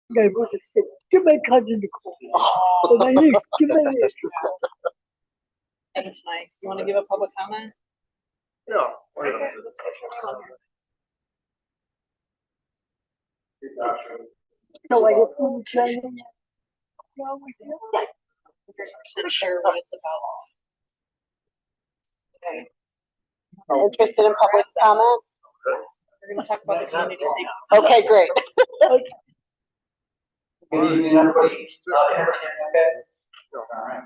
Kaya buti siya, kumakain ko. And it's Mike. You want to give a public comment? Yeah. Okay, let's get everyone here. You're not sure what it's about. Okay. Interested in public comment? We're going to talk about the community safety. Okay, great. Good evening, everybody. Okay. All right.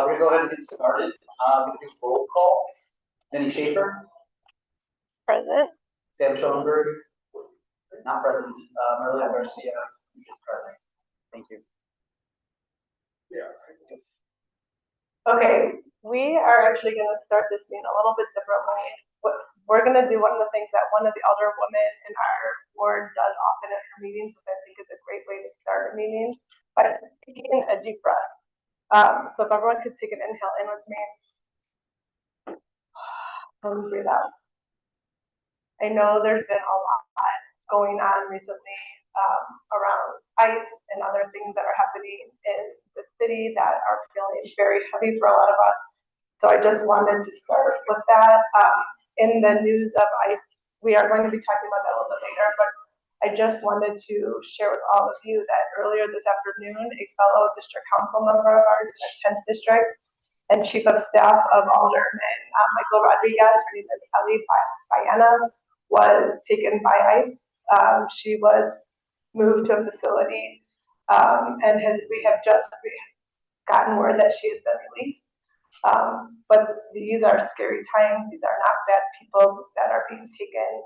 We're gonna go ahead and get started. We're gonna do roll call. Denny Schaefer. Present. Sam Schoenberg. Not present. Maria Garcia is present. Thank you. Okay, we are actually going to start this meeting a little bit differently. We're going to do one of the things that one of the elder women in our ward does often at her meetings, which I think is a great way to start a meeting, by taking a deep breath. So if everyone could take an inhale in with me, and breathe out. I know there's been a lot going on recently around ICE and other things that are happening in the city that are feeling very heavy for a lot of us. So I just wanted to start with that. In the news of ICE, we are going to be talking about that a little bit later, but I just wanted to share with all of you that earlier this afternoon, a fellow district council member of ours in the 10th district and chief of staff of Alderman Michael Rodriguez, her name is Ellie Bayana, was taken by ICE. She was moved to a facility and we have just gotten word that she has been released. But these are scary times. These are not bad people that are being taken.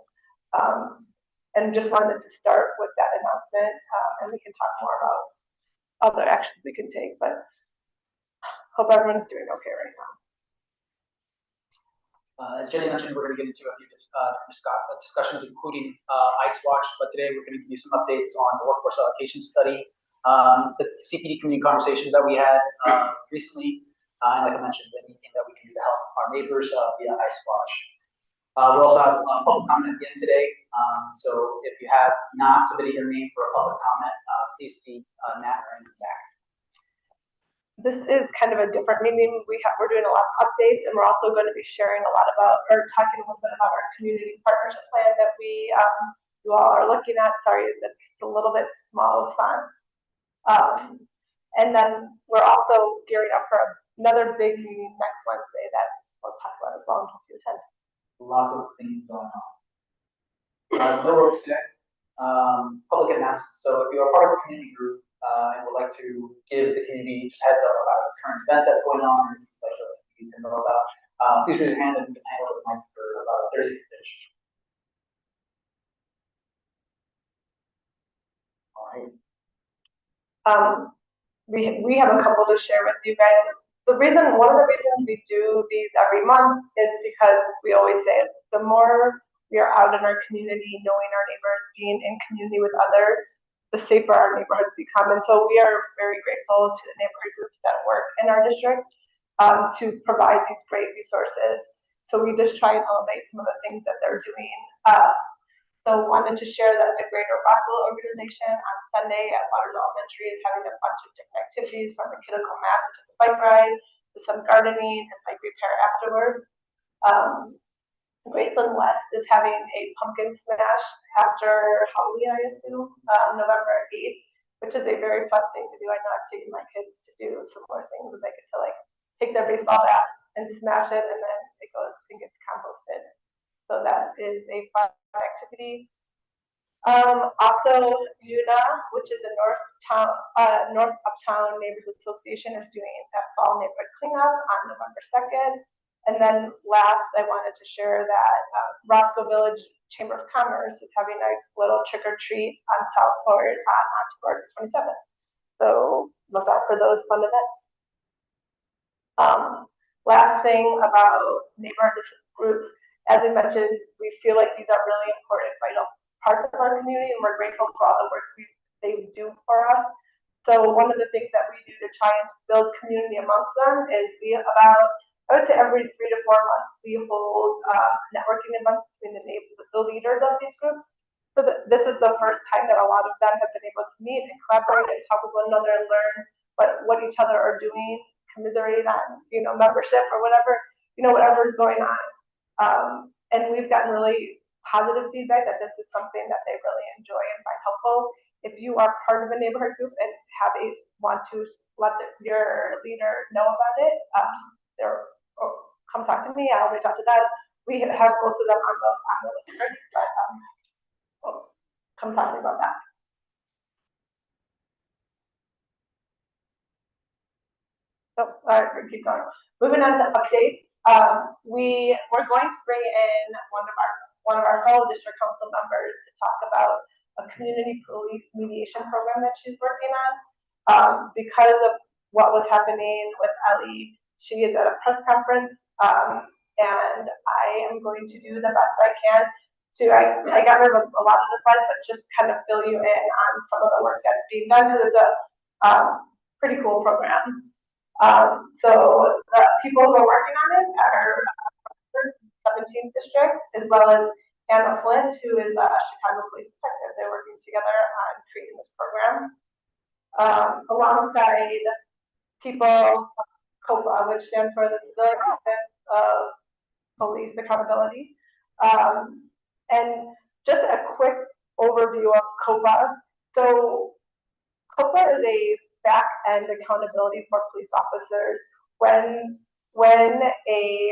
And just wanted to start with that announcement, and we can talk more about other actions we can take, but hope everyone's doing okay right now. As Jenny mentioned, we're going to get into a few discussions, including ICE Watch, but today we're going to give you some updates on the workforce allocation study, the CPD community conversations that we had recently, and like I mentioned, anything that we can do to help our neighbors via ICE Watch. We'll also have public comment at the end today, so if you have not submitted your name for a public comment, please see Nat or in the back. This is kind of a different meeting. We're doing a lot of updates, and we're also going to be sharing a lot about, or talking a little bit about our community partnership plan that we, you all are looking at. Sorry that it's a little bit small font. And then we're also gearing up for another big meeting next Wednesday that we'll talk about as well until you attend. Lots of things going on. No works today. Public announcements. So if you're a part of a community group and would like to give the community just heads up about a current event that's going on, or like you need to know about, please raise your hand and we can handle the mic for about 30 seconds. All right. We have a couple to share with you guys. One of the reasons we do these every month is because we always say it, the more we are out in our community, knowing our neighbors, being in community with others, the safer our neighborhoods become. And so we are very grateful to the neighborhood groups that work in our district to provide these great resources. So we just try and elevate some of the things that they're doing. So wanted to share that the Greater Rockville organization on Sunday at Waters Elementary is having a bunch of different activities, from the critical mass to the bike ride to some gardening and bike repair afterward. Graceland West is having a pumpkin smash after Halloween, I assume, November 8th, which is a very fun thing to do. I know I've taken my kids to do similar things where they get to like take their baseball bat and smash it, and then it goes and gets composted. So that is a fun activity. Also, UNA, which is the North Uptown Neighbors Association, is doing a fall neighborhood cleanup on November 2nd. And then last, I wanted to share that Roscoe Village Chamber of Commerce is having a little trick or treat on Southport on October 27th. So look out for those fun events. Last thing about neighborhood groups, as we mentioned, we feel like these are really important, vital parts of our community, and we're grateful for all the work they do for us. So one of the things that we do to try and build community amongst them is I would say every 3 to 4 months, we hold networking events between the leaders of these groups. So this is the first time that a lot of them have been able to meet and collaborate and talk with one another and learn what each other are doing, commiserate on, membership or whatever, whatever is going on. And we've gotten really positive feedback that this is something that they really enjoy and find helpful. If you are part of a neighborhood group and want to let your leader know about it, or come talk to me. I'll reach out to them. We have most of them on the list already, but come talk to me about that. So, all right, we'll keep going. Moving on to updates. We're going to bring in one of our fellow district council members to talk about a community police mediation program that she's working on. Because of what was happening with Ellie, she is at a press conference, and I am going to do the best I can I got rid of a lot of the slides, but just kind of fill you in on some of the work that's being done, because it's a pretty cool program. So the people who are working on it are 17th district, as well as Anna Flint, who is a Chicago police detective. They're working together on creating this program. Alongside people, COPA, which stands for the Civilian Office of Police Accountability. And just a quick overview of COPA. So COPA is a back-end accountability for police officers when a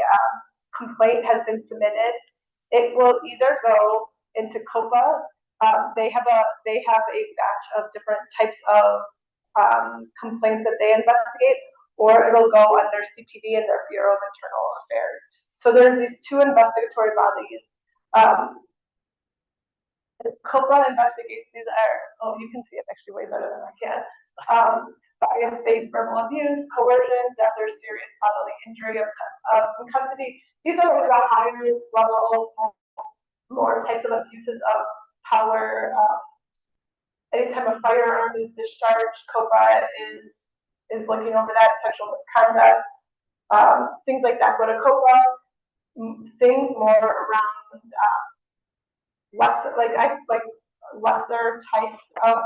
complaint has been submitted. It will either go into COPA. They have a batch of different types of complaints that they investigate, or it'll go under CPD and their Bureau of Internal Affairs. So there's these two investigatory bodies. COPA investigates these you can see it actually way better than I can. Bias-based verbal abuse, coercion, death, or serious bodily injury in custody. These are the higher level, more types of abuses of power. Anytime a firearm is discharged, COPA is looking over that, sexual misconduct, things like that. Go to COPA, things more around lesser types of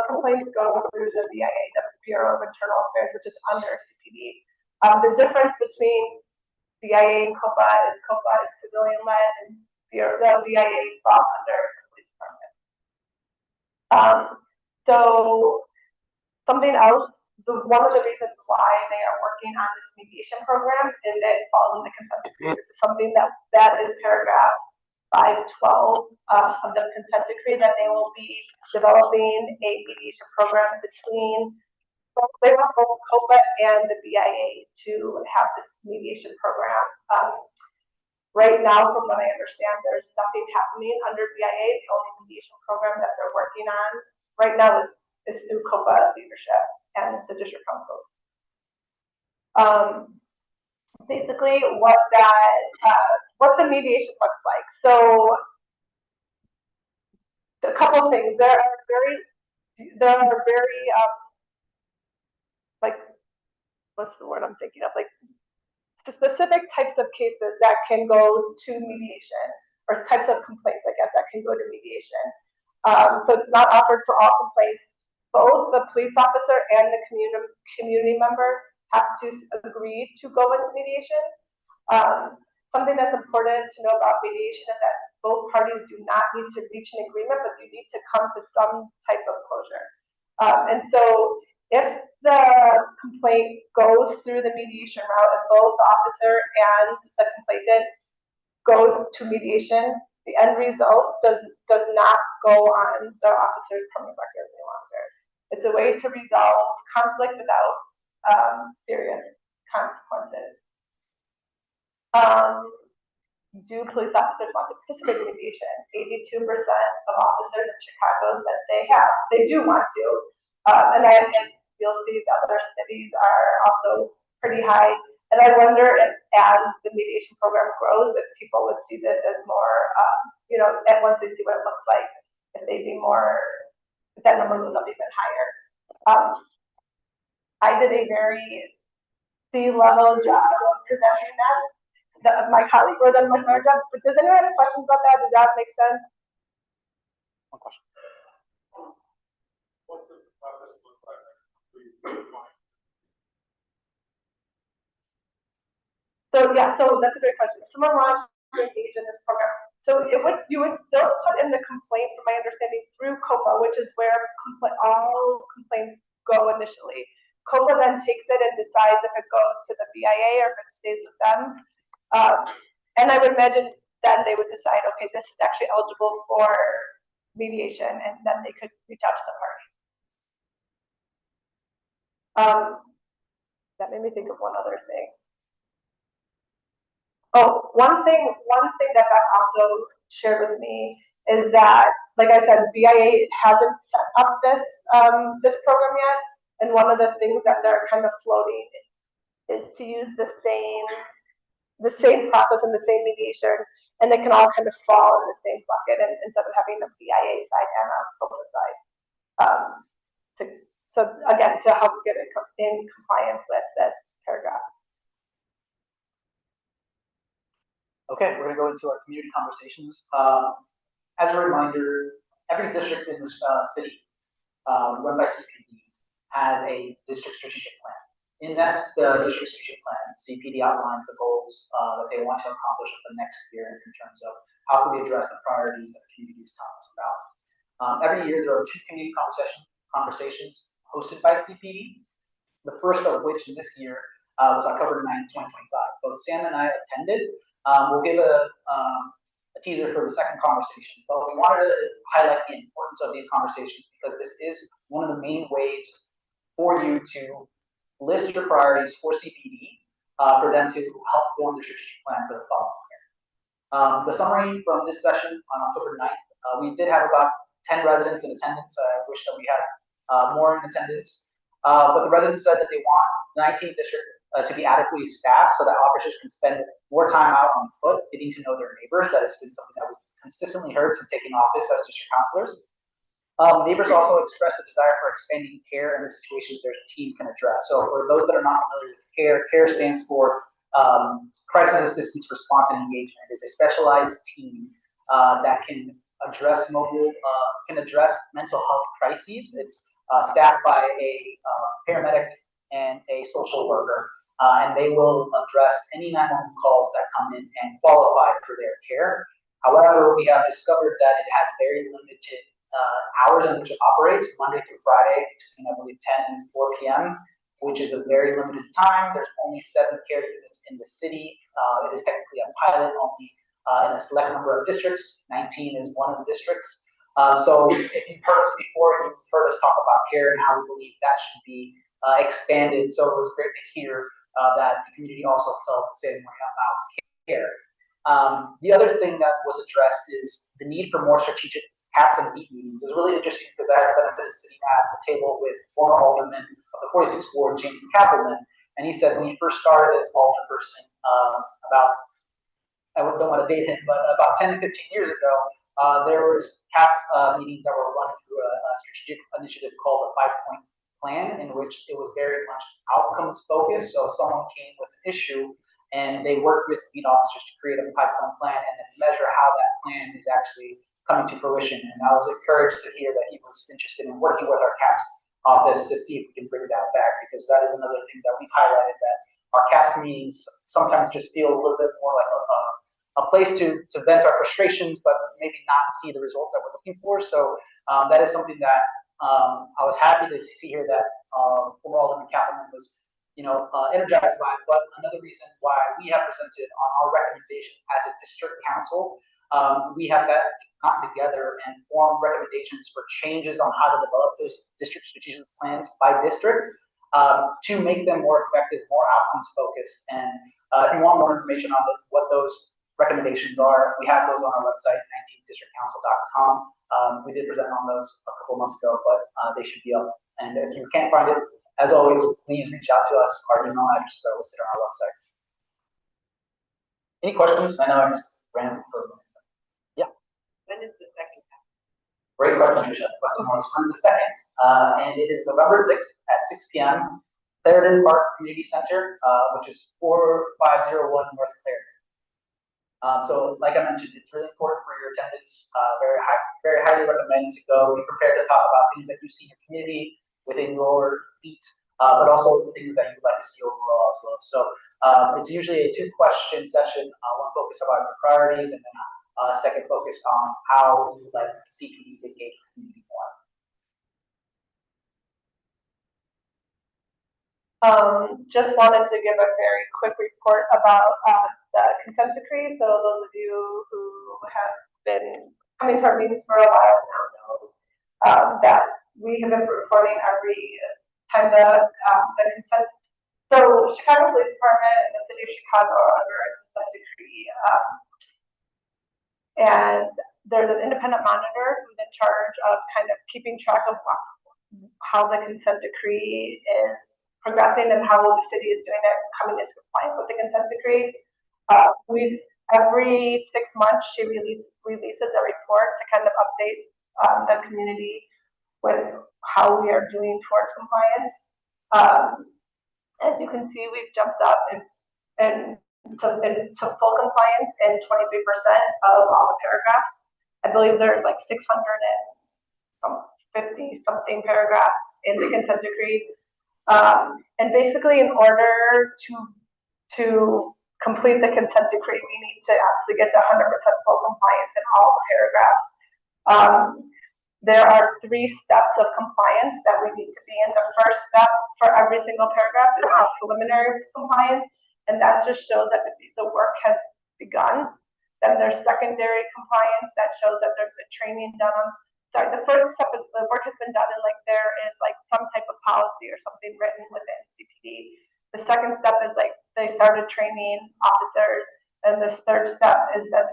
complaints go through the BIA, the Bureau of Internal Affairs, which is under CPD. The difference between BIA and COPA is civilian-led, and the BIA falls under the police department. So something else, one of the reasons why they are working on this mediation program is it falls in the consent decree. This is something that is paragraph 512 of the consent decree, that they will be developing a mediation program between both COPA and the BIA to have this mediation program. Right now, from what I understand, there's nothing happening under BIA. The only mediation program that they're working on right now is through COPA leadership and the district councils. Basically, what the mediation looks like. So, a couple of things. There are very what's the word I'm thinking of? Like specific types of cases that can go to mediation, or types of complaints, I guess, that can go to mediation. So it's not offered for all complaints. Both the police officer and the community member have to agree to go into mediation. Something that's important to know about mediation is that both parties do not need to reach an agreement, but you need to come to some type of closure. And so if the complaint goes through the mediation route and both the officer and the complainant go to mediation, the end result does not go on the officer's criminal record any longer. It's a way to resolve conflict without serious consequences. Do police officers want to participate in mediation? 82% of officers in Chicago said they do want to. And you'll see the other cities are also pretty high. And I wonder if, as the mediation program grows, if people would see this as more, at once they see what it looks like, if they'd be more, if that number goes up even higher. I did a very C-level job of presenting that. My colleague wrote on my job. But does anyone have questions about that? Does that make sense? One question. What does the process look like? So yeah, so that's a great question. If someone wants to engage in this program, so you would still put in the complaint, from my understanding, through COPA, which is where all complaints go initially. COPA then takes it and decides if it goes to the BIA or if it stays with them. And I would imagine then they would decide, okay, this is actually eligible for mediation, and then they could reach out to the party. That made me think of one other thing. Oh, one thing that Beth also shared with me is that, like I said, BIA hasn't set up this program yet, and one of the things that they're kind of floating is to use the same process and the same mediation, and they can all kind of fall in the same bucket, and instead of having a BIA side and a COPA side. So again, to help get it in compliance with this paragraph. Okay, we're gonna go into our community conversations. As a reminder, every district in this city run by CPD has a district strategic plan. In that district strategic plan, CPD outlines the goals that they want to accomplish for the next year in terms of how can we address the priorities that the community is telling us about. Every year there are 2 community conversations hosted by CPD. The first of which in this year was October 9th, 2025. Both Sam and I attended. We'll give a teaser for the second conversation, but we wanted to highlight the importance of these conversations because this is one of the main ways for you to list your priorities for CPD for them to help form the strategic plan for the following year. The summary from this session on October 9th, we did have about 10 residents in attendance. I wish that we had more in attendance, but the residents said that they want the 19th district to be adequately staffed so that officers can spend more time out on foot, getting to know their neighbors. That has been something that we've consistently heard since taking office as district councilors. Neighbors also expressed a desire for expanding care in the situations their team can address. So for those that are not familiar with CARE stands for Crisis Assistance Response and Engagement. It is a specialized team that can address mental health crises. It's staffed by a paramedic and a social worker, and they will address any 911 calls that come in and qualify for their care. However, we have discovered that it has very limited hours in which it operates, Monday through Friday, between I believe 10 and 4 p.m., which is a very limited time. There's only 7 care units in the city. It is technically a pilot only in a select number of districts. 19 is one of the districts. So if you've heard us before, you've heard us talk about care and how we believe that should be expanded. So it was great to hear that the community also felt the same way about care. The other thing that was addressed is the need for more strategic CAPS and beat meetings. It was really interesting because I had the benefit of sitting at the table with former alderman of the 46th Ward, James Kappelman, and he said when he first started as alderperson about, I don't want to date him, but about 10 to 15 years ago, there was CAPS meetings that were run through a strategic initiative called the 5-point plan, in which it was very much outcomes focused. So someone came with an issue and they worked with beat officers to create a 5-point plan and then measure how that plan is actually coming to fruition. And I was encouraged to hear that he was interested in working with our CAPS office to see if we can bring that back, because that is another thing that we've highlighted, that our CAPS meetings sometimes just feel a little bit more like a place to vent our frustrations, but maybe not see the results that we're looking for. So that is something that I was happy to see here that former Alderman Kappelman was, energized by. But another reason why we have presented on our recommendations as a district council, we have gotten together and formed recommendations for changes on how to develop those district strategic plans by district to make them more effective, more outcomes focused. And if you want more information on what those recommendations are, we have those on our website, 19thdistrictcouncil.com. We did present on those a couple months ago, but they should be up. And if you can't find it, as always, please reach out to us. Our email addresses are listed on our website. Any questions? I know I just ran for a minute. Yeah. When is the second? Great question, Trisha. Question was, when's the second? And it is November 6th at 6 p.m. Clarendon Park Community Center, which is 4501 North Clarendon. So like I mentioned, it's really important for your attendance. Very highly recommend to go. Be prepared to talk about things that you see in your community, within your beat, but also things that you'd like to see overall as well. So it's usually a 2-question session, one focus about your priorities, and then second focus on how you would like CPD to engage the community more. Just wanted to give a very quick report about the consent decree. So those of you who have been coming to our meetings for a while now know that we have been reporting every time the consent. So Chicago Police Department and the City of Chicago are under a consent decree, and there's an independent monitor who's in charge of kind of keeping track of how the consent decree is progressing and how the city is doing it, coming into compliance with the consent decree. Every 6 months, she releases a report to kind of update the community with how we are doing towards compliance. As you can see, we've jumped up into full compliance in 23% of all the paragraphs. I believe there's like 650 something paragraphs in the consent decree. And basically, in order to complete the consent decree, we need to actually get to 100% full compliance in all the paragraphs. There are 3 steps of compliance that we need to be in. The first step for every single paragraph is preliminary compliance, and that just shows that the work has begun. Then there's secondary compliance that shows that there's been training done on. Sorry, the first step is the work has been done and like there is like some type of policy or something written within CPD. The second step is like they started training officers, and this third step is the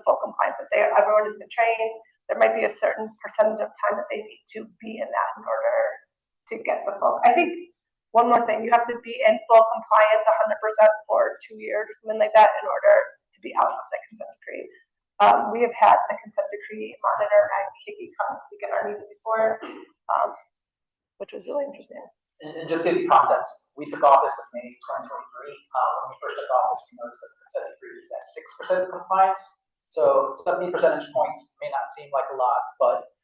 full compliance that everyone has been trained. There might be a certain percentage of time that they need to be in that in order to get the full. I think one more thing, you have to be in full compliance 100% for 2 years or something like that in order to be out of the consent decree. We have had the consent decree monitor at Hickey come speak at our meeting before, which was really interesting. And just to give you context, we took office in May 2023. When we first took office, we noticed that the consent decree is at 6% compliance. So 70 percentage points may not seem like a lot, but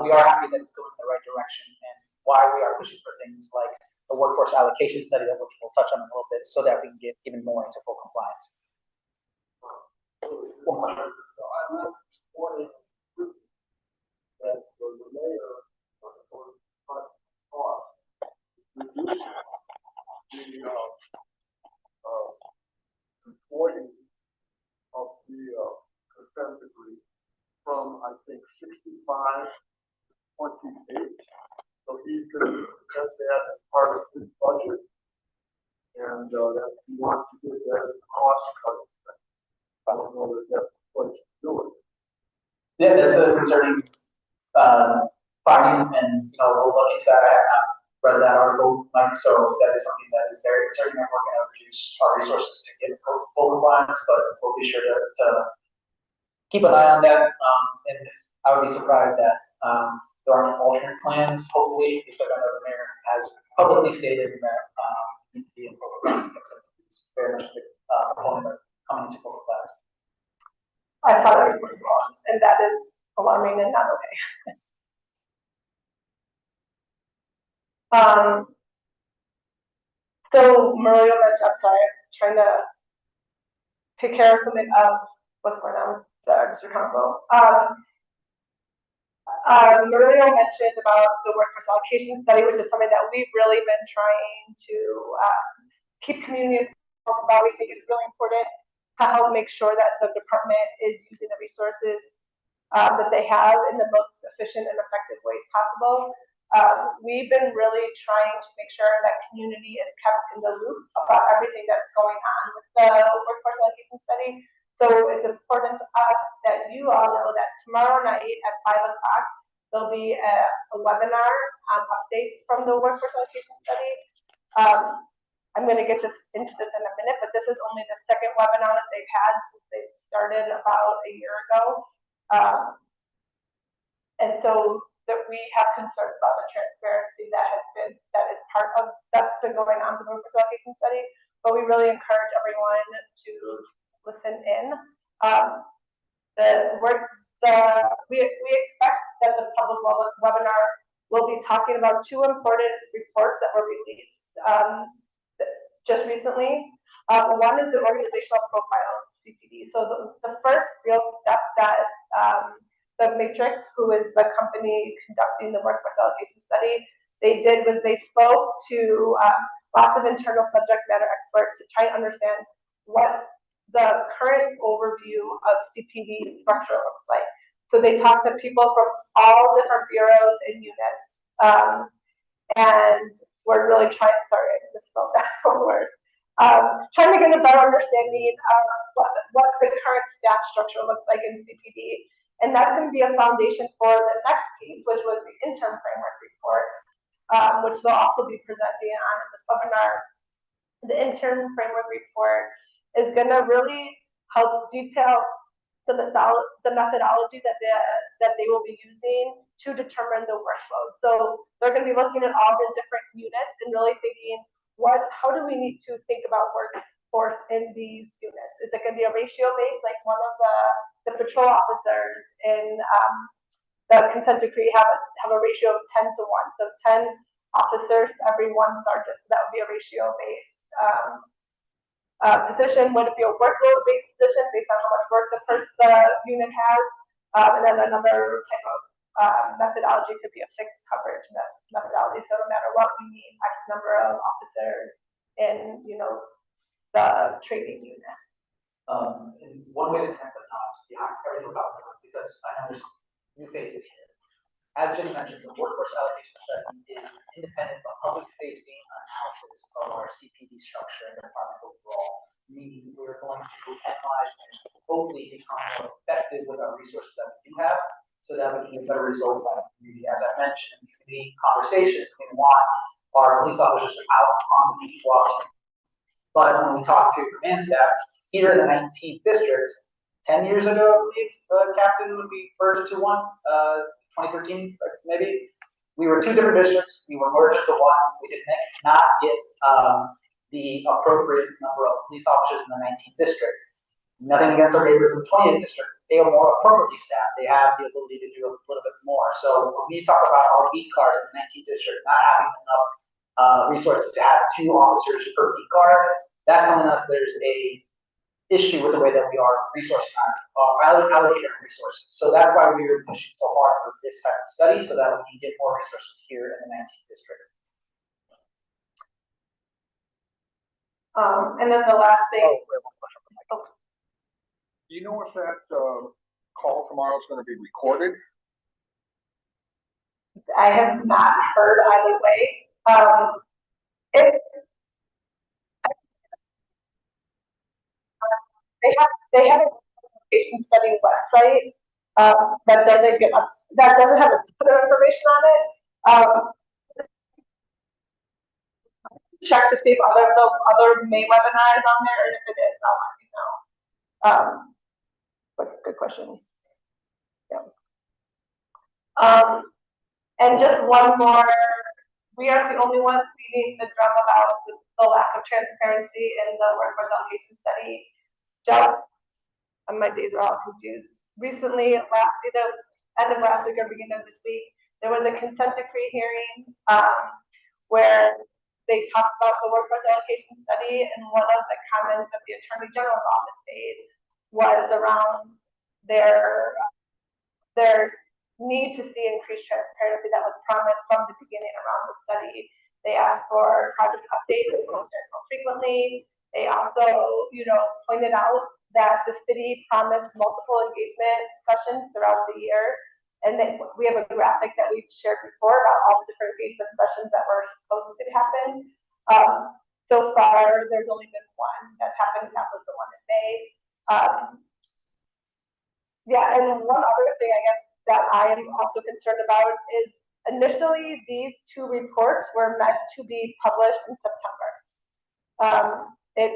we are happy that it's going in the right direction, and why we are pushing for things like the workforce allocation study, which we'll touch on in a little bit, so that we can get even more into full compliance. One question. Of the consent decree from, I think, 65 to 28. So he could present that as part of his budget, and that he wants to get that as cost cutting. I don't know that that's the place to do it. Yeah, that's a concerning finding, and we'll look into that. I have not read that article, Mike, so that is something that is very concerning, and we're going to reduce our resources to get full compliance, but we'll be sure to keep an eye on that. And I would be surprised that there aren't alternate plans, hopefully, because I know the mayor has publicly stated that we need to be in full compliance. It's very much a proponent of coming into full compliance. I saw that report as well, and that is alarming and not okay. So Maria mentioned, I'm sorry, trying to take care of something of what's going on with the district council. Maria mentioned about the workforce allocation study, which is something that we've really been trying to keep community informed about. We think it's really important to help make sure that the department is using the resources that they have in the most efficient and effective ways possible. We've been really trying to make sure that community is kept in the loop about everything that's going on with the workforce allocation study. So it's important to us that you all know that tomorrow night at 5 o'clock, there'll be a webinar on updates from the workforce allocation study. I'm going to get into this in a minute, but this is only the second webinar that they've had since they started about a year ago. And so that we have concerns about the transparency that's been going on with the workforce allocation study, but we really encourage everyone to listen in. We expect that the public webinar will be talking about two important reports that were released just recently. One is the organizational profile of CPD. So the first real step that the Matrix, who is the company conducting the workforce allocation study, they did was they spoke to lots of internal subject matter experts to try to understand what the current overview of CPD structure looks like. So they talked to people from all different bureaus and units, and we're really trying to, sorry, I misspelled that word, trying to get a better understanding of what the current staff structure looks like in CPD. And that's going to be a foundation for the next piece, which was the interim framework report, which they'll also be presenting on in this webinar. The interim framework report is going to really help detail the methodology that they will be using to determine the workload. So they're going to be looking at all the different units and really thinking, how do we need to think about workforce in these units? Is it going to be a ratio based, like one of the patrol officers in the consent decree have a ratio of 10 to 1, so 10 officers to every 1 sergeant. So that would be a ratio based position. Would it be a workload based position based on how much work the unit has? And then another type of methodology could be a fixed coverage methodology. So no matter what, we need X number of officers in, the training unit. And one way to connect the dots behind everything we're talking about, because I know there's new faces here. As Jenny mentioned, the workforce allocation study is an independent but public-facing analysis of our CPD structure and department overall. Meaning we're going to analyze and hopefully become more effective with our resources that we do have, so that we can get better results out of the community. As I mentioned, in community conversations, we want our police officers out on the beat walking. But when we talk to command staff here in the 19th district, 10 years ago, I believe the captain would be merged into one, 2013 maybe. We were 2 different districts. We were merged into one. We did not get the appropriate number of police officers in the 19th district. Nothing against our neighbors in the 20th district. They are more appropriately staffed. They have the ability to do a little bit more. So when we talk about our beat cars in the 19th district not having enough resources to have 2 officers per beat car, that's telling us there's a issue with the way that we are resourcing allocating our resources. So that's why we are pushing so hard for this type of study, so that we can get more resources here in the 19th district. And then the last thing. Oh, we have one question from Mike. Do you know if that call tomorrow is going to be recorded? I have not heard either way. They have a patient study website that doesn't have a ton of information on it. Check to see if other May webinars on there, and if it is, I'll let you know. Good question. Yeah. And just one more, we are the only ones beating the drum about the lack of transparency in the workforce allocation study. My days are all confused. Recently, either end of last week or beginning of this week, there was a consent decree hearing where they talked about the workforce allocation study, and one of the comments that the Attorney General's office made was around their need to see increased transparency that was promised from the beginning around the study. They asked for project updates more frequently. They also, pointed out that the city promised multiple engagement sessions throughout the year. And then we have a graphic that we've shared before about all the different engagement sessions that were supposed to happen. So far, there's only been one that happened. That was the one in May. And one other thing, I guess, that I am also concerned about is initially these 2 reports were meant to be published in September. It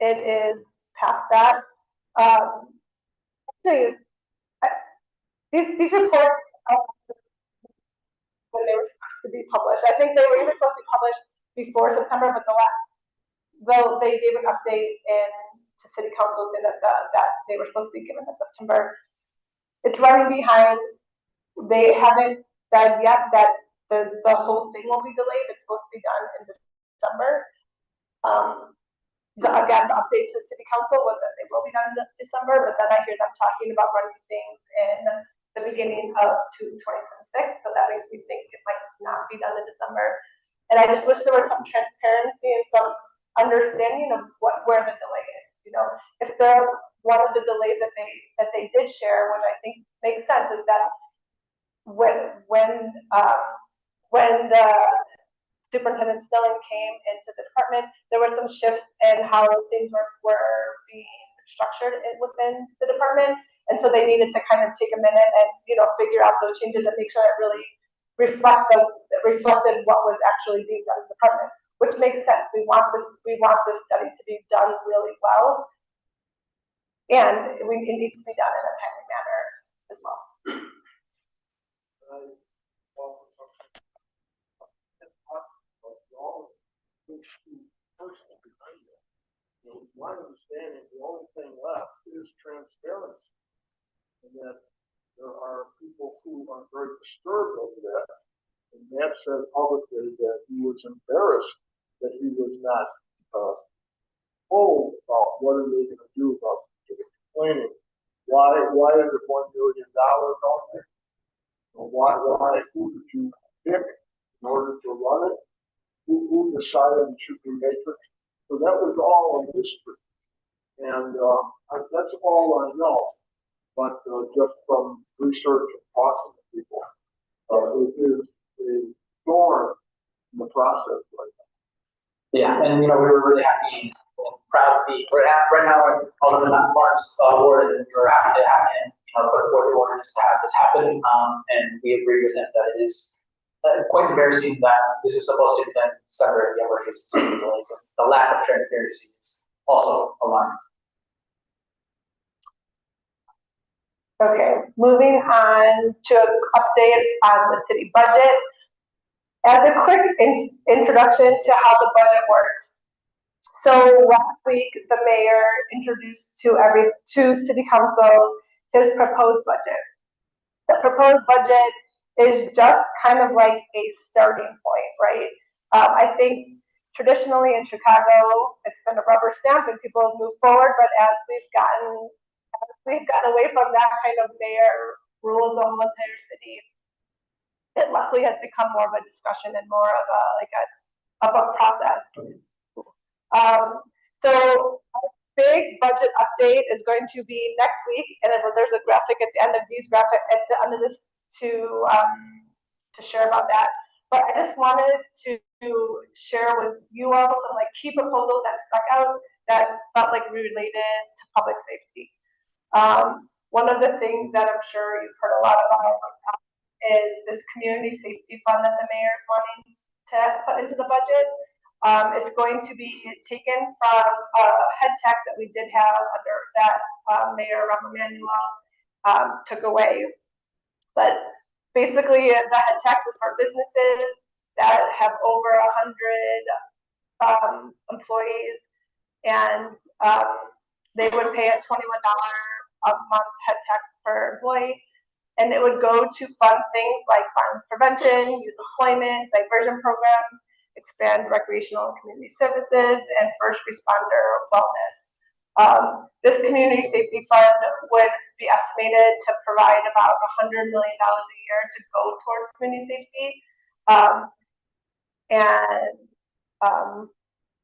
is past that. These reports, when they were supposed to be published, I think they were even supposed to be published before September, but they gave an update in to city council saying that that they were supposed to be given in September. It's running behind. They haven't said yet that the whole thing will be delayed. It's supposed to be done in December. Again, the update to city council was that they will be done in December, but then I hear them talking about running things in the beginning of 2026. So that makes me think it might not be done in December. And I just wish there was some transparency and some understanding of where the delay is. You know, if one of the delays that they did share, which I think makes sense, is that when the Superintendent Stilling came into the department, there were some shifts in how things were being structured within the department, and so they needed to kind of take a minute and figure out those changes and make sure it really reflected what was actually being done in the department, which makes sense. We want this study to be done really well, and it needs to be done in a timely manner as well. My understanding, the only thing left is transparency, and that there are people who are very disturbed over that. And Matt said publicly that he was embarrassed that he was not told about what are they going to do about complaining. Why is it $1 million out there? Why? Who did you pick in order to run it? Who decided it should be matrix? So that was all a mystery, and that's all I know. But just from research and talking to people, it is a thorn in the process right now. Yeah, and we were really happy and proud to be. We're at right now in Alderman Barnes' award, and we're happy to have him put forth the ordinance to have this happen. And we agree with him that it is quite embarrassing that this is supposed to be done in December, and we're facing some delays. The lack of transparency is also alarming. Okay, moving on to an update on the city budget. As a quick introduction to how the budget works. So last week, the mayor introduced to city council his proposed budget. The proposed budget is just kind of like a starting point, right? I think traditionally in Chicago, it's been a rubber stamp and people have moved forward, but as we've gotten away from that kind of mayor rules the whole entire city, it luckily has become more of a discussion and more of a process. So a big budget update is going to be next week, and there's a graphic at the end of this to share about that. But I just wanted to share with you all some key proposals that stuck out that felt like related to public safety. One of the things that I'm sure you've heard a lot about is this community safety fund that the mayor is wanting to put into the budget. It's going to be taken from a head tax that we did have under that Mayor Rahm Emanuel took away. But basically, the head tax is for businesses that have over 100 employees, and they would pay a $21 a month head tax per employee. And it would go to fund things like violence prevention, youth employment, diversion programs, expand recreational and community services, and first responder wellness. This community safety fund would be estimated to provide about $100 million a year to go towards community safety.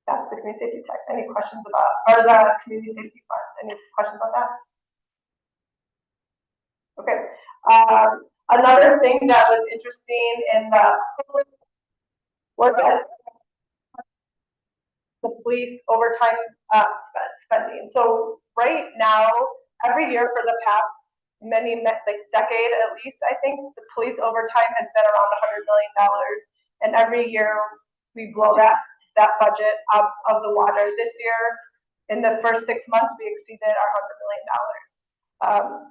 That's the community safety tax. Any questions or the community safety fund? Any questions about that? Okay. Another thing that was interesting in the was that the police overtime spending. So right now, every year for the past decade at least, I think the police overtime has been around $100 million, and every year we blow that budget out of the water. This year, in the first 6 months, we exceeded our $100 million.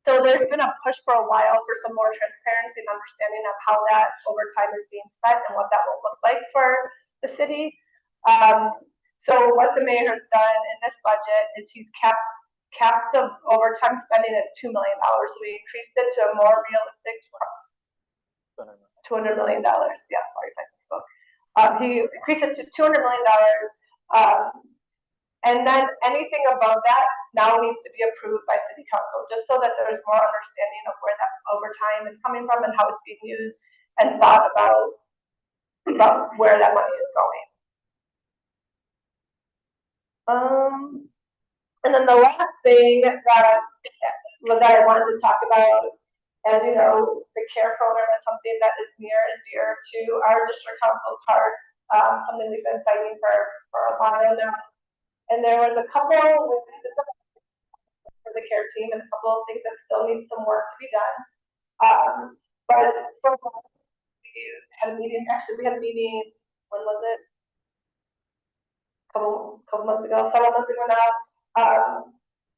So there's been a push for a while for some more transparency and understanding of how that overtime is being spent and what that will look like for the city. So what the mayor has done in this budget is he's capped the overtime spending at $2 million. So we increased it to a more realistic $200 million. Yeah, sorry if I misspoke. He increased it to $200 million. And then anything above that now needs to be approved by city council, just so that there's more understanding of where that overtime is coming from and how it's being used, and thought about where that money is going. And then the last thing that I wanted to talk about, as you know, the CARE program is something that is near and dear to our district council's heart, something we've been fighting for a while now. And there was a couple wins for the CARE team and a couple of things that still need some work to be done. But for we had a meeting, actually we had a meeting, when was it? Couple months ago, several months ago now,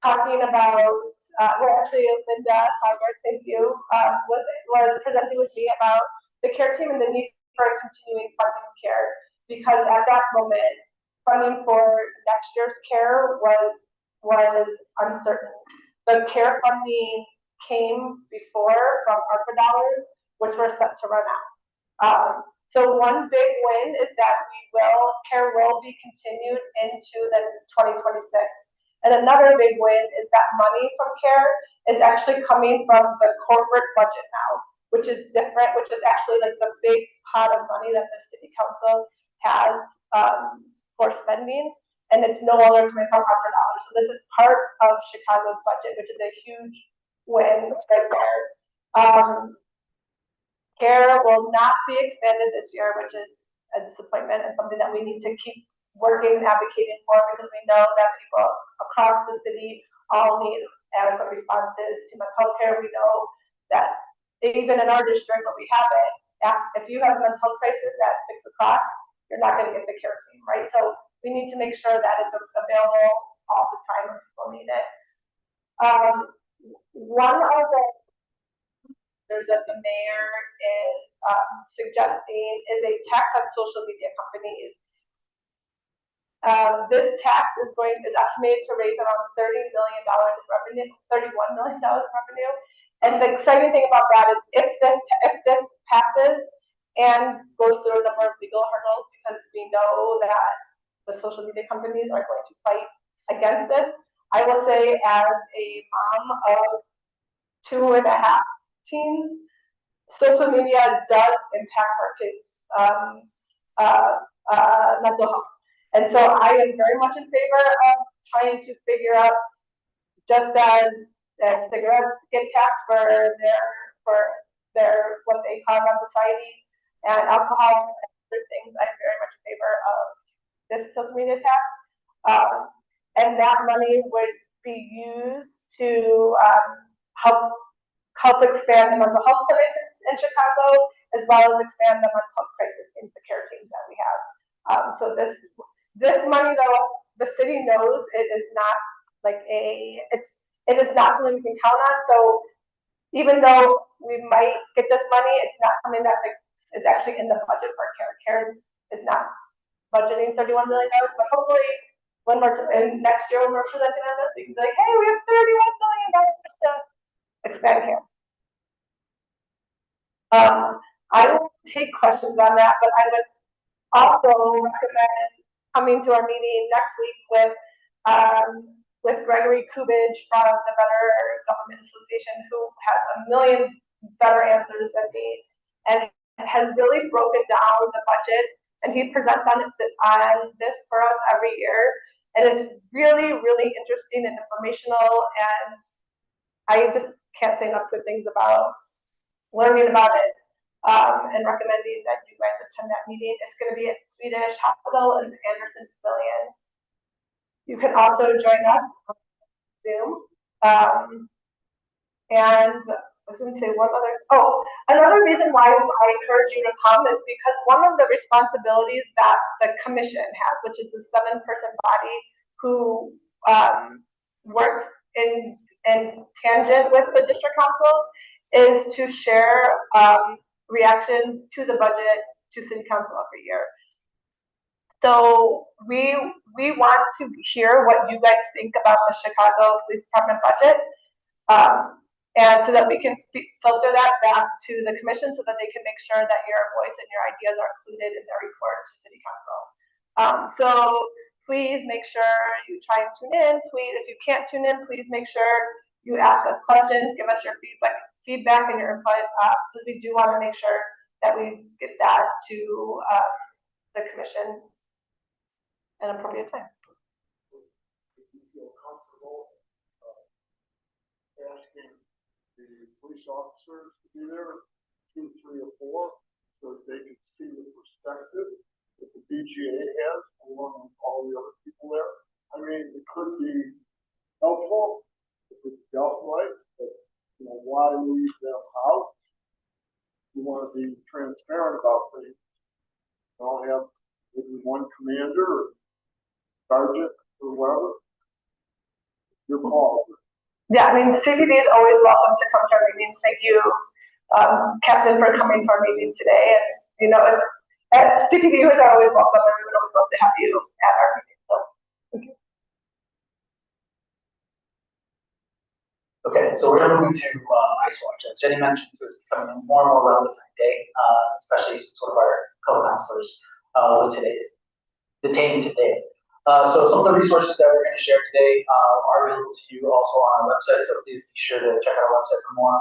talking about, well, actually, Linda Howard, thank you, was presenting with me about the CARE team and the need for continuing funding CARE, because at that moment, funding for next year's CARE was uncertain. The CARE funding came before from ARPA dollars, which were set to run out. So one big win is that CARE will be continued into the 2026. And another big win is that money from CARE is actually coming from the corporate budget now, which is different, which is actually like the big pot of money that the city council has for spending, and it's no longer coming from ARPA dollars. So this is part of Chicago's budget, which is a huge win right there. CARE will not be expanded this year, which is a disappointment and something that we need to keep working and advocating for, because we know that people across the city all need adequate responses to mental health care. We know that even in our district, when we have it, if you have a mental health crisis at 6 o'clock, you're not going to get the CARE team, right? So we need to make sure that it's available all the time when people need it. One of the that the mayor is suggesting is a tax on social media companies. This tax is estimated to raise around $30 million in revenue, $31 million in revenue. And the exciting thing about that is if this passes and goes through a number of legal hurdles, because we know that the social media companies are going to fight against this, I will say, as a mom of 2.5 teens, social media does impact our kids' mental health. And so I am very much in favor of trying to figure out, just as cigarettes get taxed for their what they cause on society, and alcohol and other things, I'm very much in favor of this social media tax. And that money would be used to help expand the mental health clinics in Chicago, as well as expand the mental health crisis teams, the CARE teams that we have. So this money, though, the city knows it is not like it is not something we can count on. So even though we might get this money, it's not something that is actually in the budget for CARE. CARE is not budgeting $31 million, but hopefully when next year when we're presenting on this, we can be like, hey, we have $31 million to expand CARE. I will take questions on that, but I would also recommend coming to our meeting next week with Gregory Kubich from the Better Government Association, who has a million better answers than me, and has really broken down the budget, and he presents on this for us every year, and it's really, really interesting and informational, and I just can't say enough good things about learning about it, and recommending that you guys attend that meeting. It's going to be at Swedish Hospital in Anderson Pavilion. You can also join us on Zoom. And I was going to say another reason why I encourage you to come is because one of the responsibilities that the commission has, which is the 7-person body who works in tangent with the district council, is to share reactions to the budget to city council every year. So we want to hear what you guys think about the Chicago Police Department budget. And so that we can filter that back to the commission so that they can make sure that your voice and your ideas are included in their report to city council. So please make sure you try and tune in. Please, if you can't tune in, please make sure you ask us questions, give us your feedback and your input, because we do want to make sure that we get that to the commission at an appropriate time. If you feel comfortable asking the police officers to be there, 2, 3, or 4, so that they can see the perspective that the BGA has along with all the other people there. I mean, it could be helpful if it's dealt right, but why leave them out? You want to be transparent about things. I'll have maybe one commander or sergeant or whatever. Your call. Yeah, I mean, CPD is always welcome to come to our meetings. Thank you, Captain, for coming to our meeting today. And CPD is always welcome, and we would always love to have you at our meeting. So, thank you. Okay, so we're going to move to Ice Watch. As Jenny mentioned, this is becoming a more and more relevant day, especially since one of our co-counselors was detained today. So some of the resources that we're going to share today are available to you also on our website, so please be sure to check out our website for more.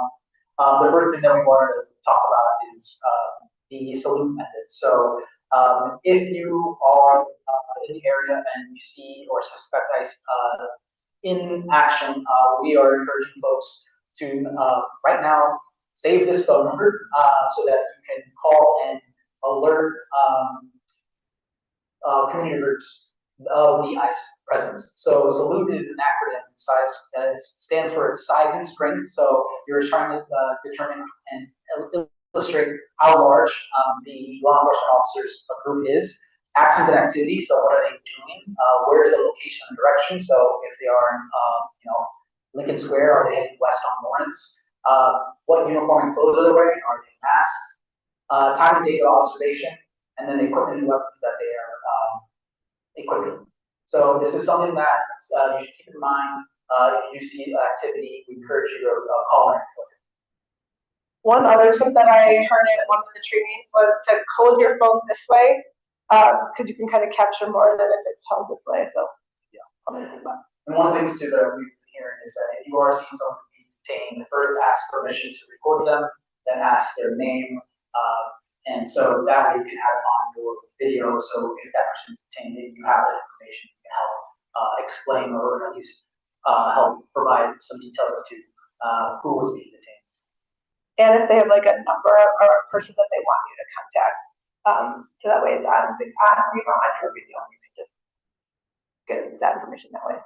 The first thing that we wanted to talk about is the salute method. So if you are in the area and you see or suspect ICE in action, we are encouraging folks to right now save this phone number so that you can call and alert community groups of the ICE presence. So salute is an acronym. It stands for size and strength. So you're trying to determine and illustrate how large the law enforcement officers group is. Actions and activities. So what are they doing? Where is the location and direction? So if they are in Lincoln Square, are they heading west on Lawrence? What uniform and clothes are they wearing? Are they masked? Time and date of observation, and then the equipment and weapons that they are equipping. So this is something that you should keep in mind. If you see activity, we encourage you to call and report. One other tip that I heard at one of the trainings was to hold your phone this way, because you can kind of capture more than if it's held this way. So yeah, something to think about. And one of the things too that we've been hearing is that if you are seeing someone be detained, first ask permission to record them, then ask their name, and so that way you can have it on your video. So if that person is detained, you have that information, you can help explain or at least help provide some details as to who was being detained. And if they have like a number or a person that they want you to contact, so that way it's on your video, and you can just get that information that way.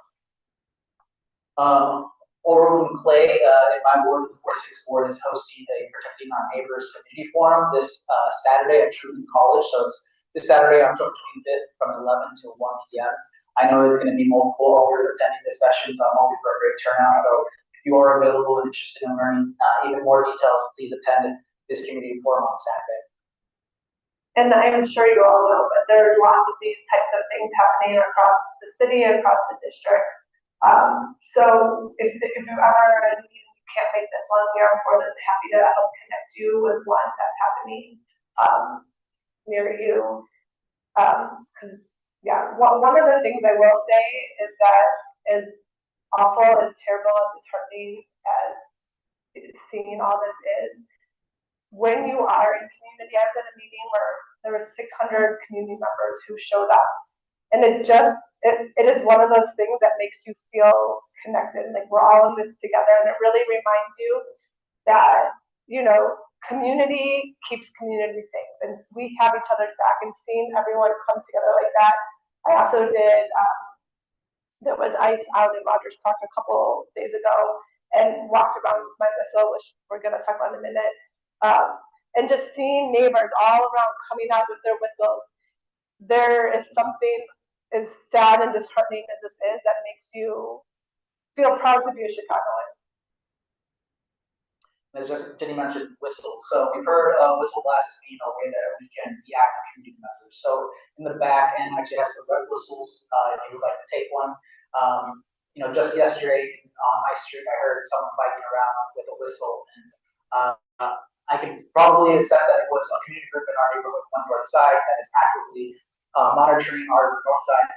Overland Clay in my ward, the 46th ward, is hosting a Protecting Our Neighbors community forum this Saturday at Truman College. So it's this Saturday, October 25th, from 11 to 1 p.m. I know there's going to be multiple offers attending this session, so I'm hoping for a great turnout. So if you are available and interested in learning even more details, please attend this community forum on Saturday. And I'm sure you all know, but there's lots of these types of things happening across the city, across the district. So if you ever can't make this one, we are more than happy to help connect you with one that's happening near you. Because yeah, one of the things I will say is that as awful and terrible and disheartening as seeing all this is, when you are in community, I was at a meeting where there were 600 community members who showed up, and it is one of those things that makes you feel connected, like we're all in this together, and it really reminds you that community keeps community safe, and we have each other's back. And seeing everyone come together like that, I also did. There was ice out in Rogers Park a couple days ago, and walked around with my whistle, which we're going to talk about in a minute. And just seeing neighbors all around coming out with their whistles, there is something as sad and disheartening as this is that makes you feel proud to be a Chicagoan. As Jenny mentioned, whistles. So we've heard whistle blasts being a way that we can be active community members. So in the back end actually has some red whistles, if you would like to take one. Just yesterday on my street, I heard someone biking around with a whistle, and I can probably attest that it was a community group in our neighborhood, One North Side, that is actively monitoring our North Side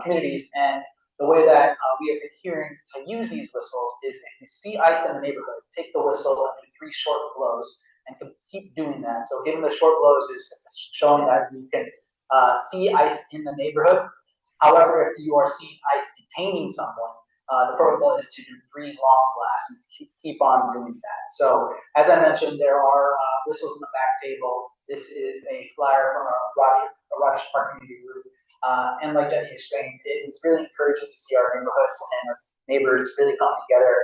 communities. And the way that we have been hearing to use these whistles is if you see ice in the neighborhood, take the whistle and do 3 short blows and keep doing that. So giving the short blows is showing that you can see ice in the neighborhood. However, if you are seeing ice detaining someone, the protocol is to do 3 long blasts and keep on doing that. So as I mentioned, there are whistles in the back table. This is a flyer from a Rogers Park community group. And like Jenny was saying, it's really encouraging to see our neighborhoods and our neighbors really come together.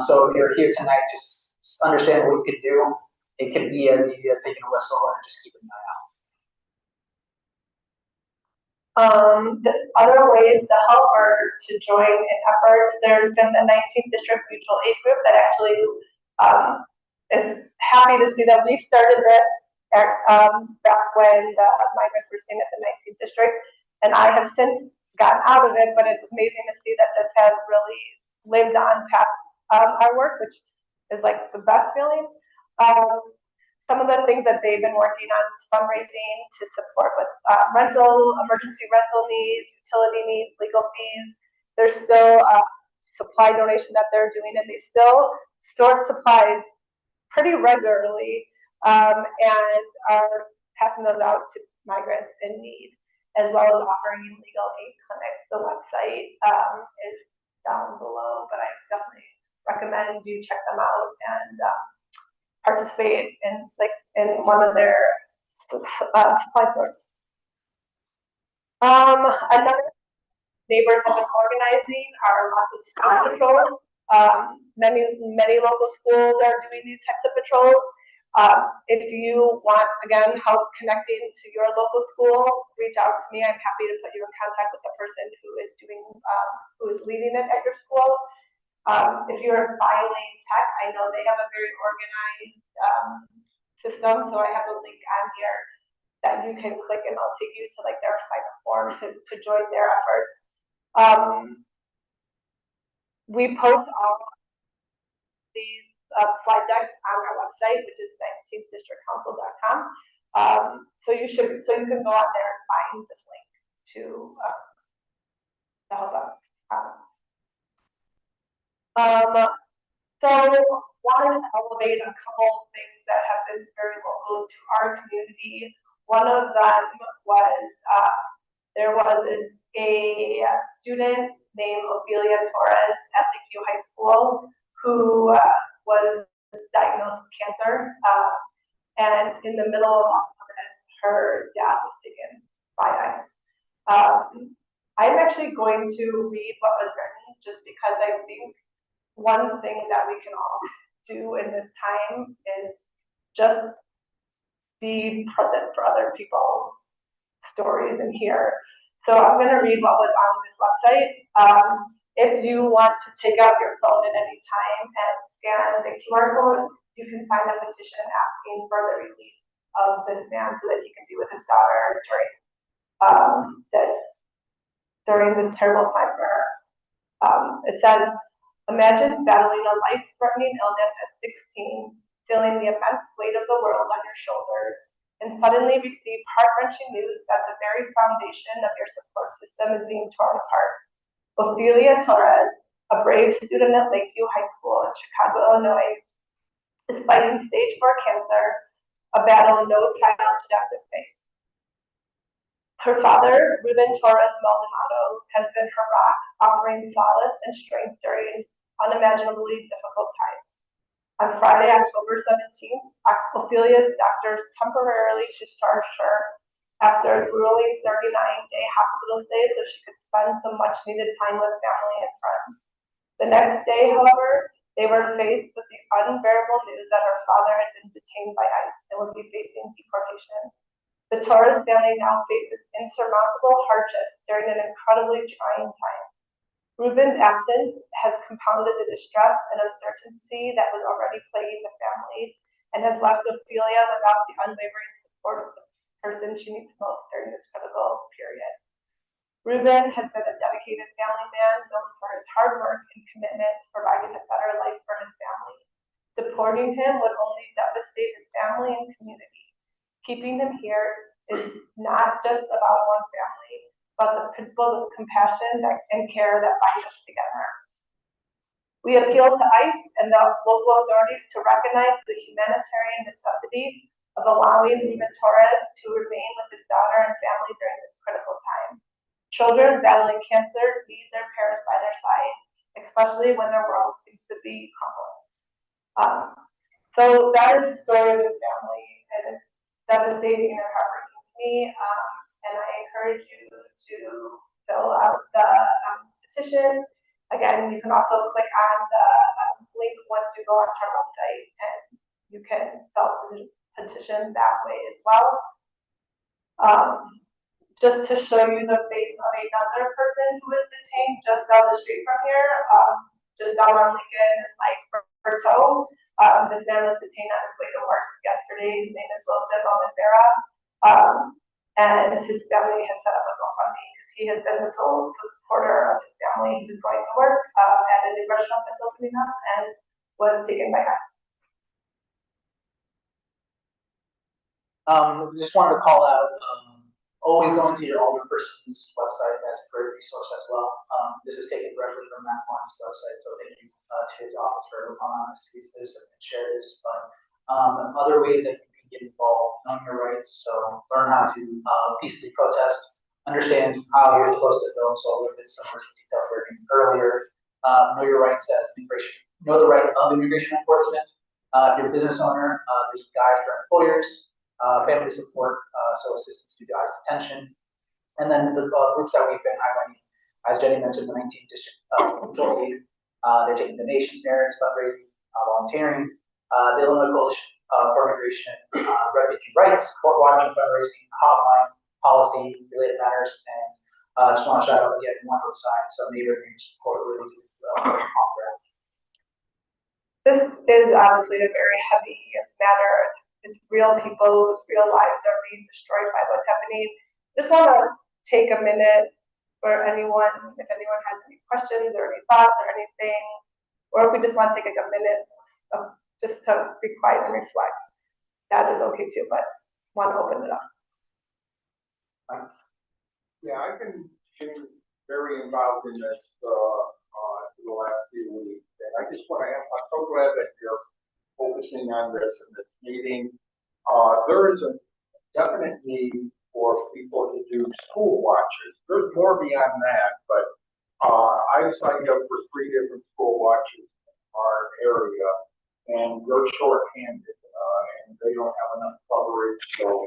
So if you're here tonight, just understand what you can do. It can be as easy as taking a whistle and just keeping an eye out. The other ways to help or to join in efforts, there's been the 19th District Mutual Aid Group that actually is happy to see that we started this back when the migrants were staying at the 19th District. And I have since gotten out of it, but it's amazing to see that this has really lived on past our work, which is like the best feeling. Some of the things that they've been working on is fundraising to support with emergency rental needs, utility needs, legal fees. There's still a supply donation that they're doing, and they still sort supplies pretty regularly and are passing those out to migrants in need, as well as offering legal aid clinics. The website is down below, but I definitely recommend you check them out and participate in one of their supply stores. Another neighbors have been organizing are lots of school patrols. Many local schools are doing these types of patrols. If you want, again, help connecting to your local school, reach out to me. I'm happy to put you in contact with the person who is leading it at your school. If you're filing tech, I know they have a very organized system, so I have a link on here that you can click and it'll take you to like their sign-up form to join their efforts. We post all these slide decks on our website, which is 19thdistrictcouncil.com. So you can go out there and find this link to help out. So wanted to elevate a couple of things that have been very local to our community. One of them was there was a student named Ophelia Torres at Lakeview High School who was diagnosed with cancer, and in the middle of all of this, her dad was taken by ICE. I'm actually going to read what was written just because I think one thing that we can all do in this time is just be present for other people's stories and hear. So I'm going to read what was on this website. If you want to take out your phone at any time and scan the QR code, you can sign a petition asking for the release of this man so that he can be with his daughter during this terrible time for her. It says, imagine battling a life-threatening illness at 16, feeling the immense weight of the world on your shoulders, and suddenly receive heart-wrenching news that the very foundation of your support system is being torn apart. Ophelia Torres, a brave student at Lakeview High School in Chicago, Illinois, is fighting stage 4 cancer, a battle no child should have to face. Her father, Ruben Torres Maldonado, has been her rock, offering solace and strength during unimaginably difficult times. On Friday, October 17th, Ophelia's doctors temporarily discharged her after a grueling 39-day hospital stay so she could spend some much-needed time with family and friends. The next day, however, they were faced with the unbearable news that her father had been detained by ICE and would be facing deportation. The Torres family now faces insurmountable hardships during an incredibly trying time. Ruben's absence has compounded the distress and uncertainty that was already plaguing the family and has left Ophelia without the unwavering support of person she needs most during this critical period. Ruben has been a dedicated family man known for his hard work and commitment to providing a better life for his family. Deporting him would only devastate his family and community. Keeping him here is not just about one family, but the principles of compassion and care that bind us together. We appeal to ICE and the local authorities to recognize the humanitarian necessity of allowing Ruben Torres to remain with his daughter and family during this critical time. Children battling cancer need their parents by their side, especially when their world seems to be crumbling. So that is the story of his family, and it's devastating and heartbreaking to me. And I encourage you to fill out the petition. Again, you can also click on the link once you go onto our website, and you can fill out the petition that way as well. Just to show you the face of another person who was detained just down the street from here, just down on Lincoln, like Berto. This man was detained on his way to work yesterday. His name is Wilson Oliveira, and his family has set up a GoFundMe because he has been the sole supporter of his family. He was going to work at a new restaurant that's opening up and was taken by us. Just wanted to call out, always going to your alderperson's website as a great resource as well. This is taken directly from Matt Warren's website, so thank you to his office for allowing us to use this and share this. But other ways that you can get involved, knowing your rights, so learn how to peacefully protest, understand how you're supposed to feel. So if it's some of the details we were doing earlier, know your rights as immigration, know the right of immigration enforcement. If you're a business owner, there's a guide for employers. Family support, so assistance due to ICE detention. And then the groups that we've been highlighting, as Jenny mentioned, the 19th District Mutual Aid, they're taking donations, merits, fundraising, volunteering, the Illinois Coalition for Immigration, Refugee Rights, court watching, fundraising, hotline, policy, related matters, and just want to shout out yet one of the sides, so neighboring support really on that. This is obviously a very heavy matter. It's real people whose real lives are being destroyed by what's happening. Just want to take a minute for anyone, if anyone has any questions or any thoughts or anything, or if we just want to take like a minute just to be quiet and reflect. That is okay too, but want to open it up. Yeah, I've been getting very involved in this the last few weeks, and I just want to I'm so glad that you're focusing on this in this meeting. There is a definite need for people to do school watches. There's more beyond that, but I signed up for 3 different school watches in our area, and they're short-handed, and they don't have enough coverage. So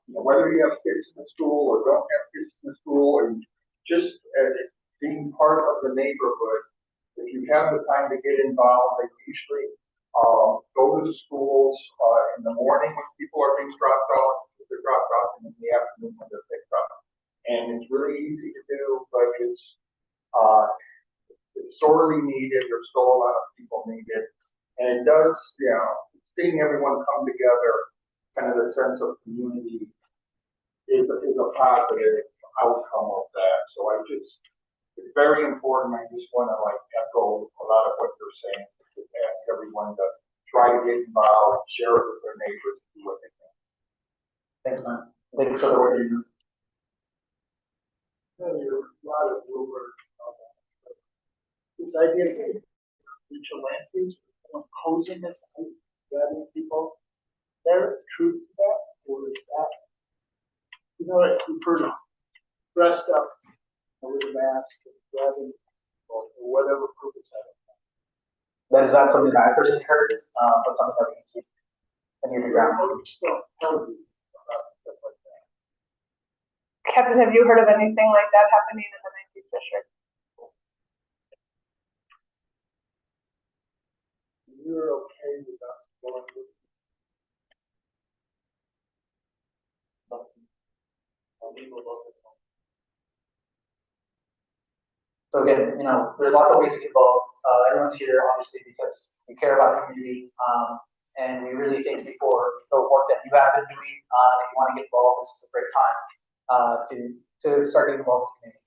whether you have kids in the school or don't have kids in the school, and just being part of the neighborhood, if you have the time to get involved, they usually go to the schools in the morning when people are being dropped off, they're dropped off, and in the afternoon when they're picked up. And it's really easy to do, but it's sorely needed. There's still a lot of people needed, and it does, seeing everyone come together, kind of the sense of community, is a positive outcome of that. So it's very important. I just want to echo a lot of what you're saying. Just ask everyone to try to get involved, share it with their neighbors, do what they can. Thanks, man. Thanks for the work you do. There's a lot of rumors about this idea of mutual land use, imposing this on gathering people. There truth to that, or is that? We've heard of dressed up with a mask and grabbing or whatever purpose that is. That is not something that I personally heard, but something that we can keep in your ground. Captain, have you heard of anything like that happening in the 19th district? You're okay with us going with So again, there's lots of ways to get involved. Everyone's here obviously because we care about the community, and we really thank you for the work that you have been doing. If you want to get involved, this is a great time to start getting involved with the community.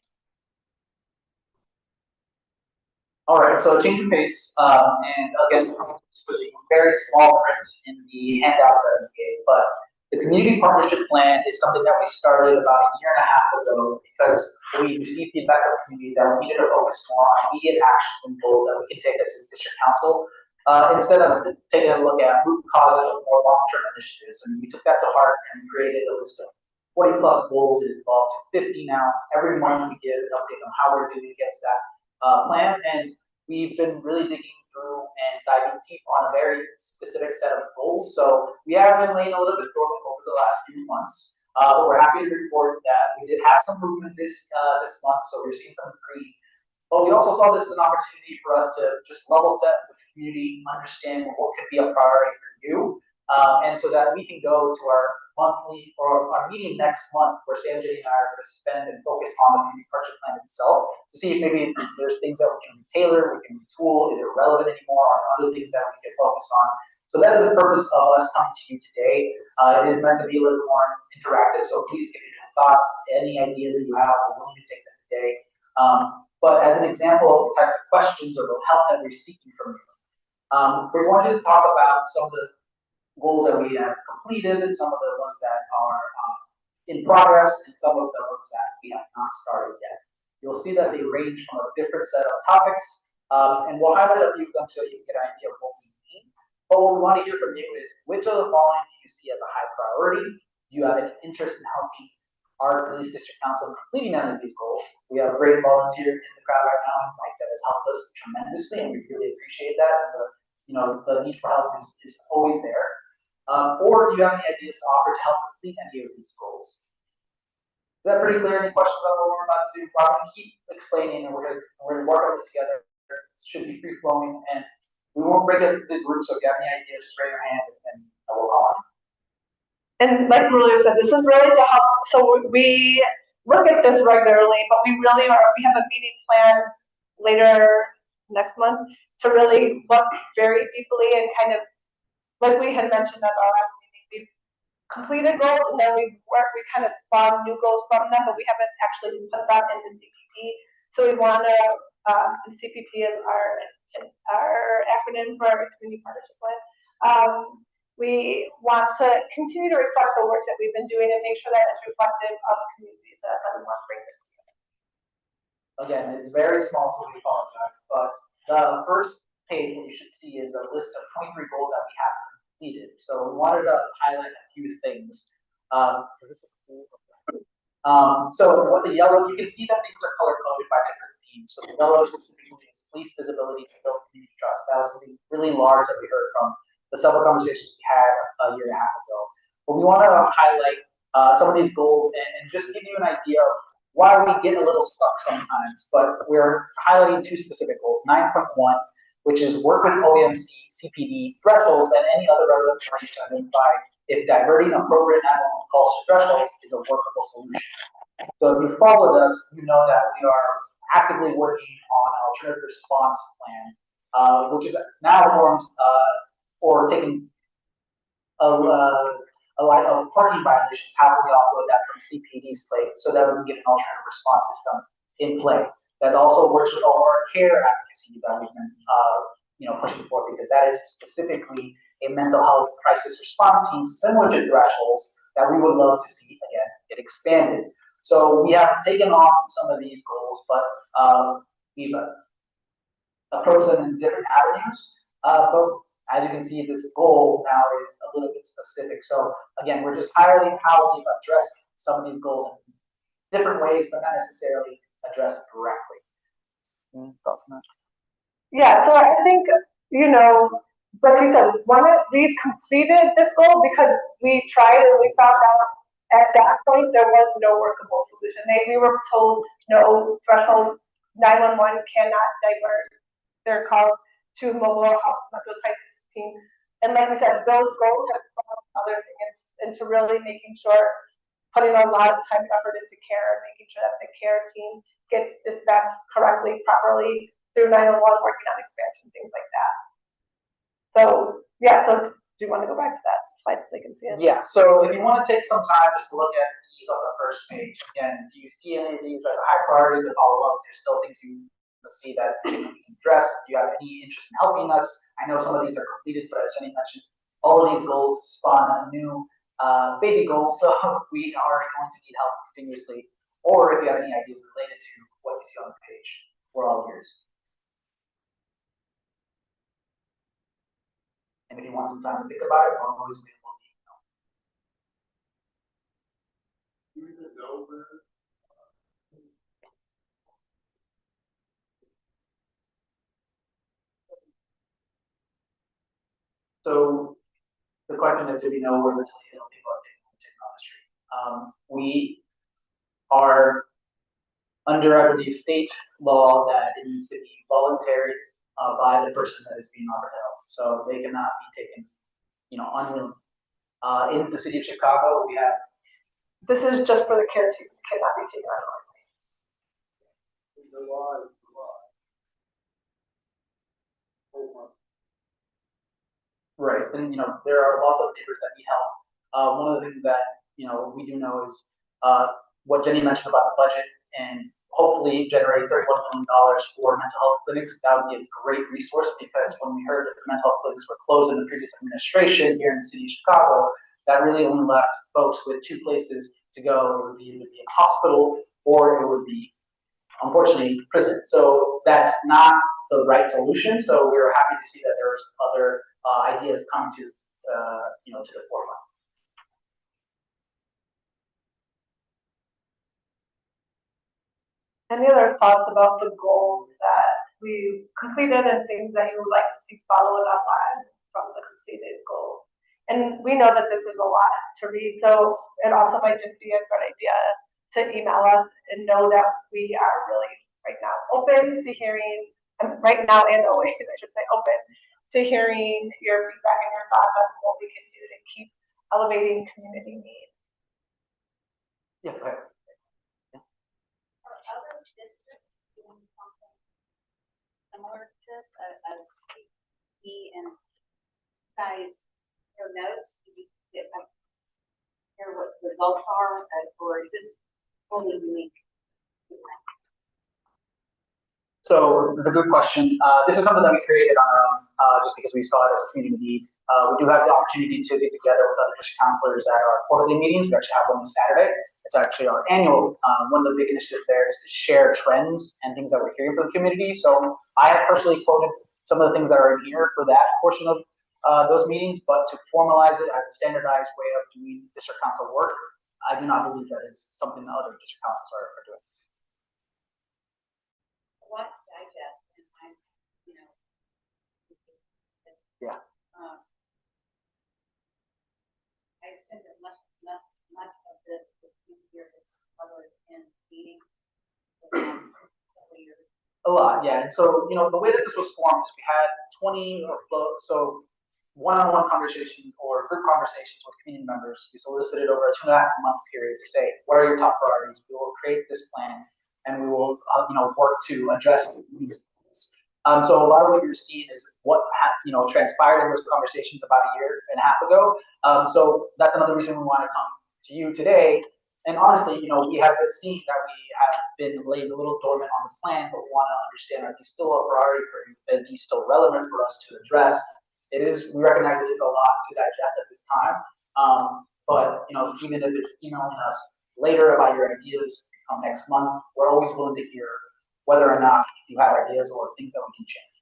All right, so change of pace, and again, just put a very small print in the handouts that I gave, but the community partnership plan is something that we started about a year and a half ago because we received feedback from the community that we needed to focus more on immediate actions and goals that we can take to the district council, instead of taking a look at root causes or more long-term initiatives. And we took that to heart and created a list of 40 plus goals. It is involved to 50 now. Every month we give an update on how we're doing against that plan, and we've been really digging through and diving deep on a very specific set of goals. So we have been laying a little bit dormant over the last few months, but we're happy to report that we did have some movement this month. So we're seeing some green. But we also saw this as an opportunity for us to just level set with the community, understand what could be a priority for you, and so that we can go to our monthly or our meeting next month where Sanjay and I are going to spend and focus on the community partnership plan itself to see if maybe there's things that we can tailor, we can retool, is it relevant anymore, or other things that we can focus on. So that is the purpose of us coming to you today. It is meant to be a little more interactive, so please give me your thoughts, any ideas that you have, we're willing to take them today. But as an example of the types of questions or the help that we're seeking from you, we're going to talk about some of the goals that we have completed, and some of the ones that are in progress, and some of the ones that we have not started yet. You'll see that they range from a different set of topics, and we'll highlight a few of them so you can get an idea of what we mean. But what we want to hear from you is, which of the following do you see as a high priority? Do you have any interest in helping our police district council completing any of these goals? We have a great volunteer in the crowd right now, Mike, that has helped us tremendously, and we really appreciate that. And the need for help is always there. Or do you have any ideas to offer to help complete any of these goals? Is that pretty clear? Any questions on what we're about to do? I'm going to keep explaining, and we're going to work on this together. It should be free flowing, and we won't break up the group. So if you have any ideas, just raise your hand, and I will call on. And like Maria said, this is really to help. So we look at this regularly, but we have a meeting planned later next month to really look very deeply and kind of, like we had mentioned at our last meeting, we've completed goals and then we kind of spawn new goals from them, but we haven't actually put that in the CPP. So we want to, CPP is our acronym for our community partnership plan. We want to continue to reflect the work that we've been doing and make sure that it's reflective of communities. That's how we want to bring this together. Again, it's very small, so we apologize, but the first page, what you should see is a list of 23 goals that we have completed. So we wanted to highlight a few things. So what the yellow, you can see that things are color coded by different themes. So the yellow specifically is police visibility to build community trust. That was something really large that we heard from the several conversations we had a year and a half ago. But we want to highlight some of these goals and just give you an idea of why we get a little stuck sometimes. But we're highlighting two specific goals. 9.1, which is work with OEMC, CPD, thresholds, and any other relevant parties to identify if diverting appropriate 911 calls to thresholds is a workable solution. So if you followed us, you know that we are actively working on an alternative response plan, which is now formed or taking a line of parking violations. How can we offload that from CPD's plate so that we can get an alternative response system in play? That also works with our care advocacy that we've been pushing for, because that is specifically a mental health crisis response team similar to thresholds that we would love to see again get expanded. So we have taken on some of these goals, but we've approached them in different avenues. But as you can see, this goal now is a little bit specific. So again, we're just highlighting how we've addressed some of these goals in different ways, but not necessarily addressed directly. Yeah, so I think, like you said, we've completed this goal because we tried and we found out at that point there was no workable solution. We were told no thresholds, 911 cannot divert their calls to mobile health mental crisis team. And like we said, those goals have spawned other things into really making sure, putting a lot of time and effort into care, making sure that the care team gets dispatched correctly, properly through 911, working on expansion, things like that. So yeah, so do you want to go back to that? slides so they can see it. Yeah, so if you want to take some time just to look at these on the first page, again, do you see any of these as a high priority to follow up? There's still things you see that we can address. Do you have any interest in helping us? I know some of these are completed, but as Jenny mentioned, all of these goals spawn a new baby goal, so we are going to need help continuously. Or if you have any ideas related to what you see on the page, we're all ears. And if you want some time to think about it, we're always available. So the question is, do we know where the people are taking on the street? We are under, I believe, state law that it needs to be voluntary by the person that is being offered help. So they cannot be taken, unwillingly. In the city of Chicago, we have. This is just for the care team, cannot be taken out. Right, and there are lots of neighbors that need help. One of the things that we do know is what Jenny mentioned about the budget and hopefully generate $31 million for mental health clinics. That would be a great resource because when we heard that the mental health clinics were closed in the previous administration here in the city of Chicago, that really only left folks with two places to go. It would be either be a hospital or it would be, unfortunately, prison. So that's not the right solution. So we were happy to see that there's other ideas coming to to the forefront. Any other thoughts about the goals that we completed and things that you would like to see followed up on from the completed goals? And we know that this is a lot to read, so it also might just be a good idea to email us and know that we are really right now open to hearing, right now and always, I should say, open to hearing your feedback and your thoughts on what we can do to keep elevating community needs. Yeah, go ahead. Are other districts doing something similar to this as we and guys your notes? Do you get hear what the results are, or is this fully unique? So it's a good question. This is something that we created on our own, just because we saw it as a community need. We do have the opportunity to get together with other district counselors at our quarterly meetings. We actually have one this Saturday. It's actually our annual. One of the big initiatives there is to share trends and things that we're hearing from the community. So I have personally quoted some of the things that are in here for that portion of those meetings, but to formalize it as a standardized way of doing district council work, I do not believe that is something that other district councils are doing. What digest and Yeah. I assume that much of this is easier to cover in meetings. A lot, yeah. And so, the way that this was formed is we had 20 or so one-on-one conversations or group conversations with community members. We solicited over a 2.5-month period to say, what are your top priorities? We will create this plan and we will, work to address these. So a lot of what you're seeing is what transpired in those conversations about a year and a half ago. So that's another reason we want to come to you today. And honestly, we have been seeing that we have been laid a little dormant on the plan, but we want to understand, are these still a priority for you? Are these still relevant for us to address? We recognize it is a lot to digest at this time. But even if it's emailing us later about your ideas next month, we're always willing to hear whether or not you have ideas or things that we can change.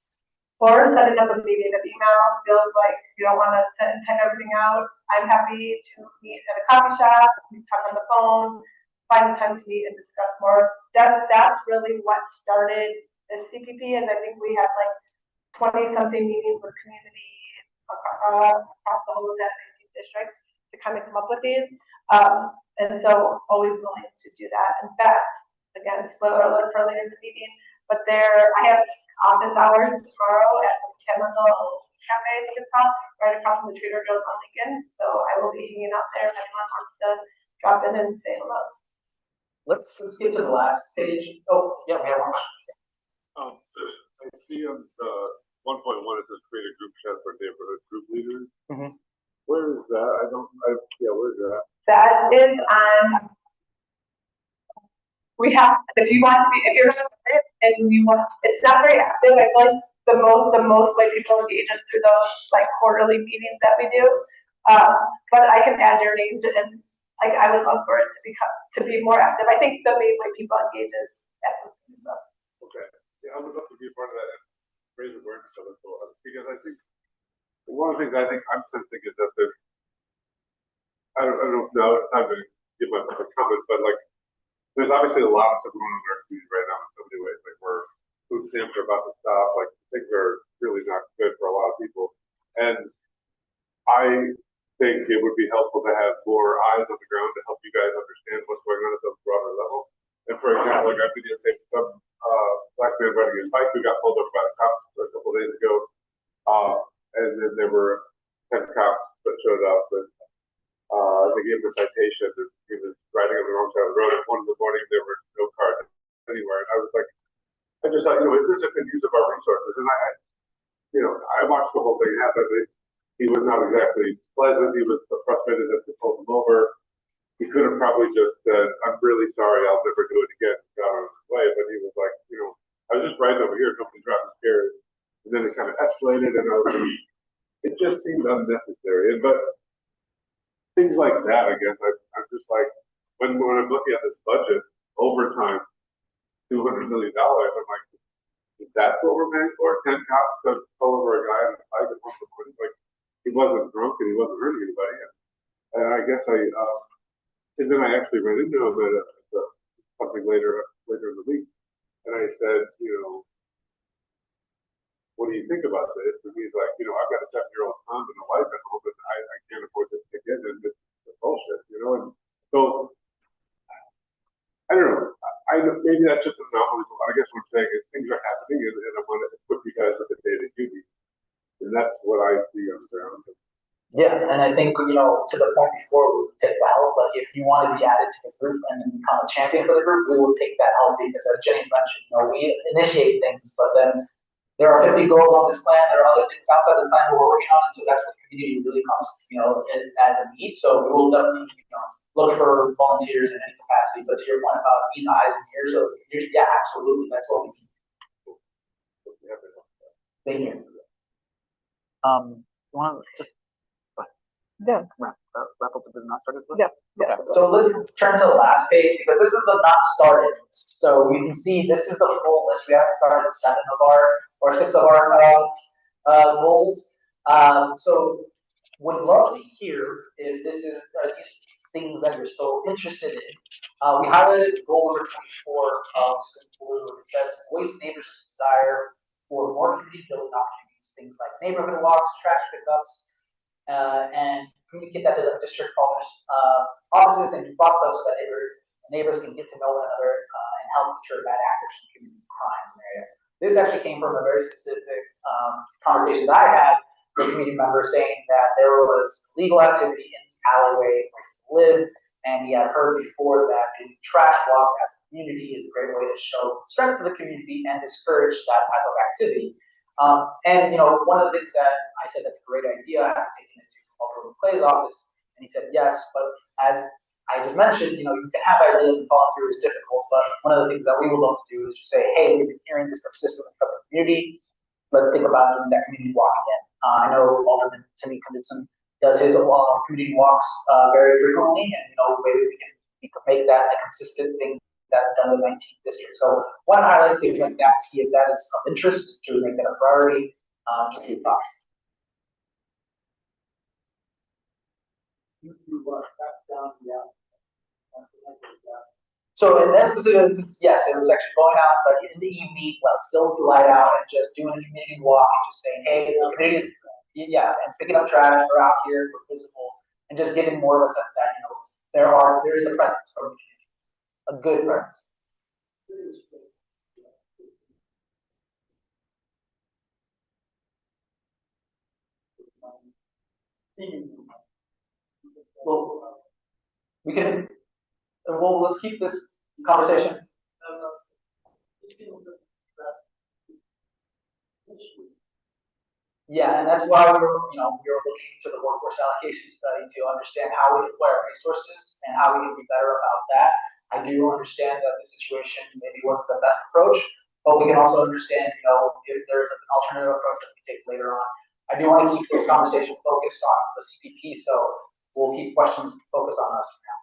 Or setting up a meeting of emails feels like you don't want to sit and type everything out. I'm happy to meet at a coffee shop, we talk on the phone, find time to meet and discuss more. That's really what started the CPP, and I think we had like 20-something meetings with community across the whole 19th district to kind of come up with these. And so always willing to do that. In fact, again, spoiler alert for later in the meeting, but I have office hours tomorrow at the Chemical Cafe, I think it's called, right across from the Trader Joe's on Lincoln. So I will be hanging out there if anyone wants to drop in and say hello. Let's get to the last page. Oh, yeah, we have one question. I see on the 1.1 it says create a group chat for neighborhood group leaders. Mm-hmm. Where is that? Yeah, where's that? That is on, we have, if you want to be, if you're not in it and you want, it's not very active. I feel like the most way people engage is through those like quarterly meetings that we do. But I can add your name to, and like, I would love for it to be more active. I think the main way people engage is at this meeting. Okay. Yeah, I would love to be a part of that and raise awareness of it, because I think one of the things I think I'm sensing is that I don't know, it's time to give myself a comment, but like, there's obviously a lot of stuff going on in our community right now in so many ways, like where food stamps are about to stop, like things are really not good for a lot of people. And I think it would be helpful to have more eyes on the ground to help you guys understand what's going on at the broader level. And for example, like I videotaped some black man riding his bike who got pulled over by the cops a couple of days ago. And then there were 10 cops that showed up, and they gave him a citation, and he was riding on the wrong side of the road. At 1 in the morning, there were no cars anywhere. And I was like, I just thought, is this a good use of our resources? And I watched the whole thing happen. He was not exactly pleasant. He was frustrated that they pulled him over. He could have probably just said, I'm really sorry, I'll never do it again, and got on his way. But he was like, I was just riding over here, nobody's driving scared. And then it kind of escalated, and I was like, it just seemed unnecessary. But things like that, I guess, I'm just like, when I'm looking at this budget, overtime, $200 million, I'm like, is that what we're paying for? 10 cops to pull over a guy on a bike at 1 in the morning? Like, he wasn't drunk and he wasn't hurting anybody. And I guess and then I actually ran into him at something later in the week. And I said, what do you think about this? And he's like, I've got a 7-year-old son and a wife at home, and I can't afford this ticket, and it's bullshit, And so, I don't know. Maybe that's just an anomaly. I guess what I'm saying is things are happening, and I want to equip you guys with the data you need. And that's what I see on the ground. Yeah, and I think, to the point before, we take the help, but if you want to be added to the group and become a champion for the group, we will take that help, because as Jenny mentioned, we initiate things, but then there are 50 goals on this plan, there are other things outside this plan we're working on, and so that's what the community really comes, as a need. So we will definitely, look for volunteers in any capacity, but to your point about being the eyes and ears of the community, yeah, absolutely, that's what we need. Thank you. You want to just wrap up the not started? Yeah. Okay. So let's turn to the last page, because this is the not started. So you can see this is the full list. We haven't started 6 of our goals. So would love to hear if this is these things that you're still interested in. We highlighted goal number 24, just in blue. It says voice neighbors' desire for more community building opportunities, things like neighborhood walks, trash pickups, and communicate that to the district offices and block those so that neighbors can get to know one another and help deter bad actors from committing crimes in the area. This actually came from a very specific conversation that I had with a community member saying that there was illegal activity in the alleyway where he lived, and he had heard before that doing trash walks as a community is a great way to show strength of the community and discourage that type of activity. And one of the things that I said that's a great idea, I've taken it to Alderman Clay's office, and he said yes, but as I just mentioned, you can have ideas and follow through is difficult, but one of the things that we would love to do is just say, hey, we've been hearing this consistently from the community, let's think about doing that community walk again. I know Alderman Timmy Knudsen does his community walks very frequently, and maybe we can make that a consistent thing that's done in the 19th district. So want to highlight things like that to see if that is of interest, to make that a priority. Just your thoughts. So in that specific instance, yes, it was actually going out like in the evening, while it's still light out, and just doing a community walk and just saying, hey, the community is, and picking up trash, we're out here, we're visible, and just giving more of a sense that there is a presence from the community, a good presence. Well, we can. Well, let's keep this conversation. Yeah, and that's why we're looking to the workforce allocation study to understand how we deploy our resources and how we can be better about that. I do understand that the situation maybe wasn't the best approach, but we can also understand, if there's an alternative approach that we take later on. I do want to keep this conversation focused on the CPP, so we'll keep questions focused on us for now.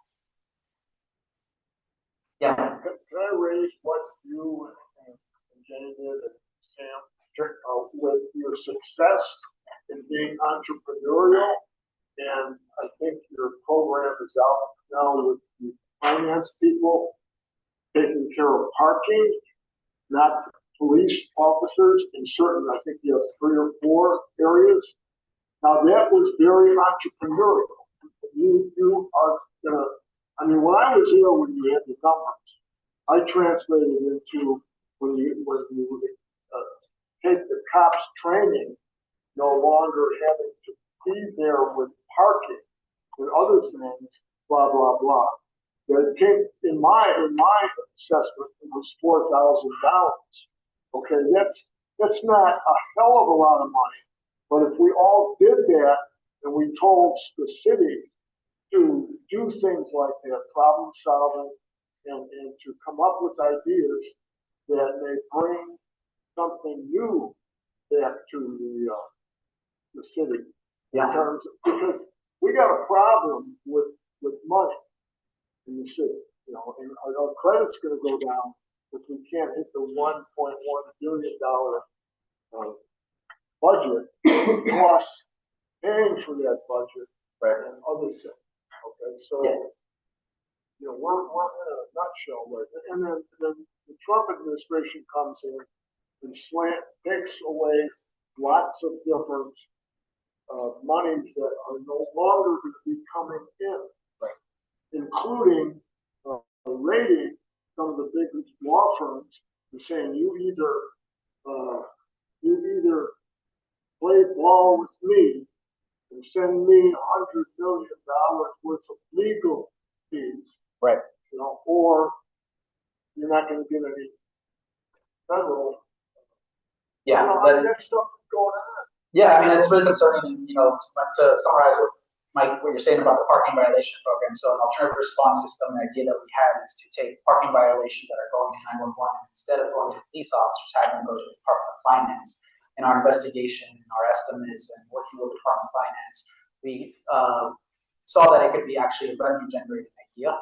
Yeah. Can I raise what you and Jane did and Sam? Sure. With your success in being entrepreneurial, and I think your program is out now with the finance people taking care of parking, not police officers in certain, I think you have 3 or 4 areas. Now that was very entrepreneurial. You are gonna, I mean, when I was here, when you had the numbers, I translated into when you take the cops training, no longer having to be there with parking and other things, blah, blah, blah. That came, in my assessment, it was $4,000. Okay, that's not a hell of a lot of money, but if we all did that and we told the city to do things like that, problem solving, and to come up with ideas that may bring something new back to the city. Yeah. In terms of, because we got a problem with money in the city, and our credit's going to go down if we can't hit the $1.1 billion budget plus paying for that budget, right, and other things. Okay, so we're in a nutshell right now. And then the Trump administration comes in and takes away lots of different monies that are no longer going to be coming in, right, including rating some of the big law firms and saying you either play ball with me and send me $100 million worth of legal fees, right, or you're not going to get any federal. Yeah. That stuff is going on. Yeah, I mean, it's really concerning, to summarize what you're saying about the parking violation program. So an alternative response system, the idea that we have is to take parking violations that are going to 911, and instead of going to police officers, have them go to the Department of Finance. In our investigation, in our estimates, and working with the Department of Finance, we saw that it could be actually a revenue generating idea.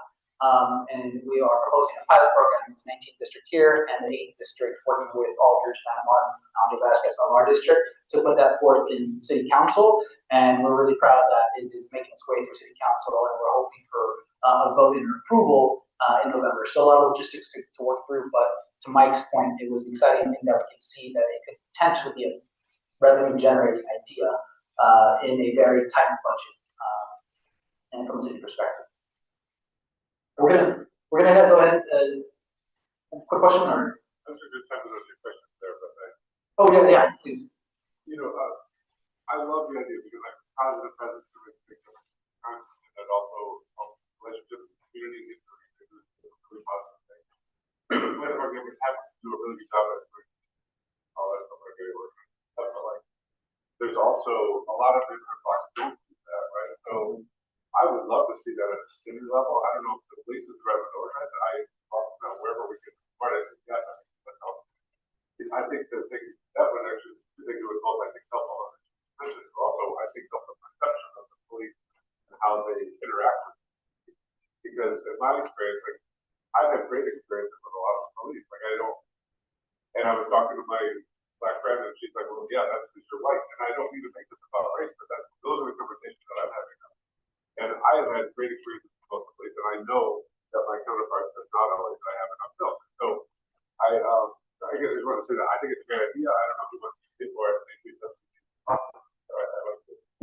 And we are proposing a pilot program in the 19th district here and the 8th district, working with Alders, Mount Martin, Andre Vasquez of our district, to put that forth in city council. And we're really proud that it is making its way through city council, and we're hoping for a vote and approval in November. Still a lot of logistics to work through, but to Mike's point, it was an exciting thing that we can see that it could potentially be a revenue generating idea in a very tight budget and from a city perspective. We're gonna go ahead. Quick question, or? That's a good time to those 2 questions there, but Oh yeah, please. I love the idea because I'm positive presence to make big difference, and that also relationships with the community is really positive thing. One of our members have to do a really good job at all that stuff. But like, there's also a lot of different possibilities with that, right? So I would love to see that at the city level. I don't know if the police is driving overhead. Wherever we can part it, yeah, but no. I think the thing that would actually particularly both I think help on also I think help the perception of the police and how they interact with them. Because in my experience, like I've had great experiences with a lot of police. Like and I was talking to my black friend and she's like, well, yeah, that's because you're white. And I don't need to make this about race, but those are the conversations that I'm having now. And I have had great experiences with both the police, and I know that my counterparts have not always. I have enough self. So I guess I just want to say that I think it's a great idea. I don't know who wants to get for it.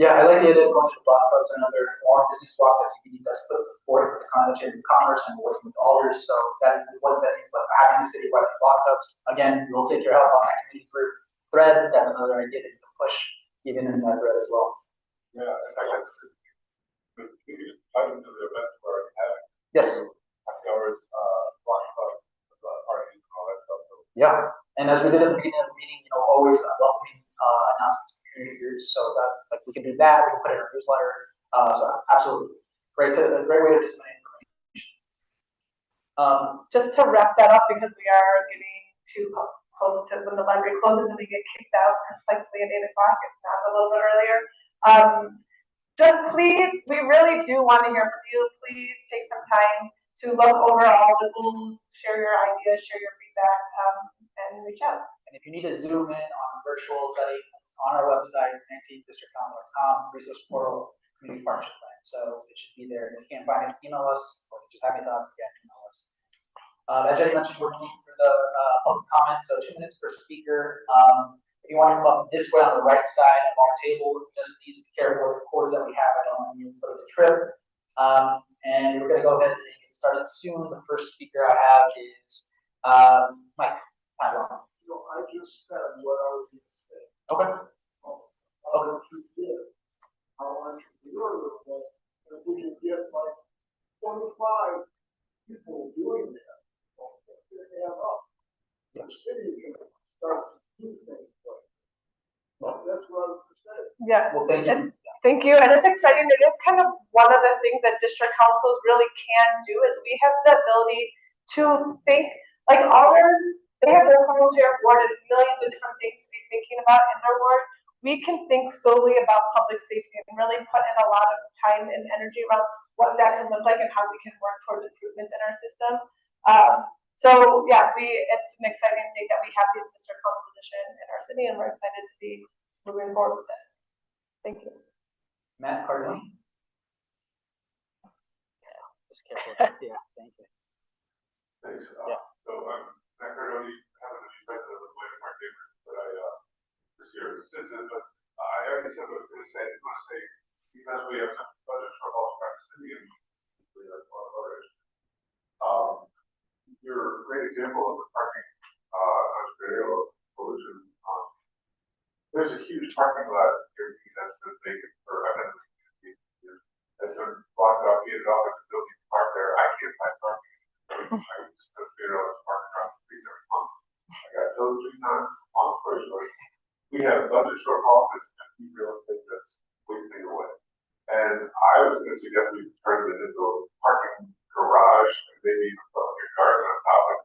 Yeah, I like the idea of going to the block clubs and other more business blocks that CPD does put forward with the Chamber of Commerce and working with Alders. So that is one thing, but having the city-wide block clubs, again, we'll take your help on that community group thread. That's another idea that you can push even in that thread as well. Yeah, in fact, you just tie into the events where we have. Yes. Happy hours, block clubs, parties, and all that stuff. So. Yeah, and as we did at the beginning of the meeting, always welcoming announcements, community speakers. So that, like, we can do that, we can put it in our newsletter. So absolutely, a great way to disseminate information. Just to wrap that up, because we are getting too close to when the library closes and we get kicked out precisely at 8 o'clock, if not a little bit earlier. Just please, we really do want to hear from you. Please take some time to look over all the goals, share your ideas, share your feedback, and reach out. And if you need to zoom in on a virtual study, it's on our website, districtcouncil.com, resource portal, community partnership plan. So it should be there. If you can't find it, email us, or just have any thoughts, again, email us. As Jenny mentioned, we're moving through the public comment, so 2 minutes per speaker. If you want to come up this way on the right side of our table, just please be careful with the cords that we have. I don't want you to put the trip. And we're going to go ahead and get started soon. The first speaker I have is Mike. You know, I just said what I was going to say. Okay. What you did, how entrepreneurial it was, and if we can get like 25 people doing that, the city can start to do things like that. That's what I was going to say. Yeah. Well, thank you. Thank you, and it's exciting. It is kind of one of the things that district councils really can do is we have the ability to think, like ours, they have their co-chair board and millions of different things to be thinking about in their ward. We can think solely about public safety and really put in a lot of time and energy around what that can look like and how we can work towards improvements in our system. So yeah, it's an exciting thing that we have this district council position in our city, and we're excited to be moving forward with this. Thank you. Matt Cardone. Just careful. Yeah, thank you. Thanks. Yeah. So Matt Cardone, haven't been president of the Blaine Park Neighbors, but I this year as a citizen, but I already said what I was going to say. I just want to say, because we have such a budget for all across the city and we have a lot of others, you're a great example of the parking entrepreneurial solution. There's a huge parking lot here that's been vacant for, I've been years. That's been blocked off, gated off, and still need to park there. I can't find parking. I just put $3 park across the street every month. I got told 3 times, long story short. We have budget shortfalls and real estate that's wasting away. And I was going to suggest we turn it into a parking garage and maybe even put a garden on top of it.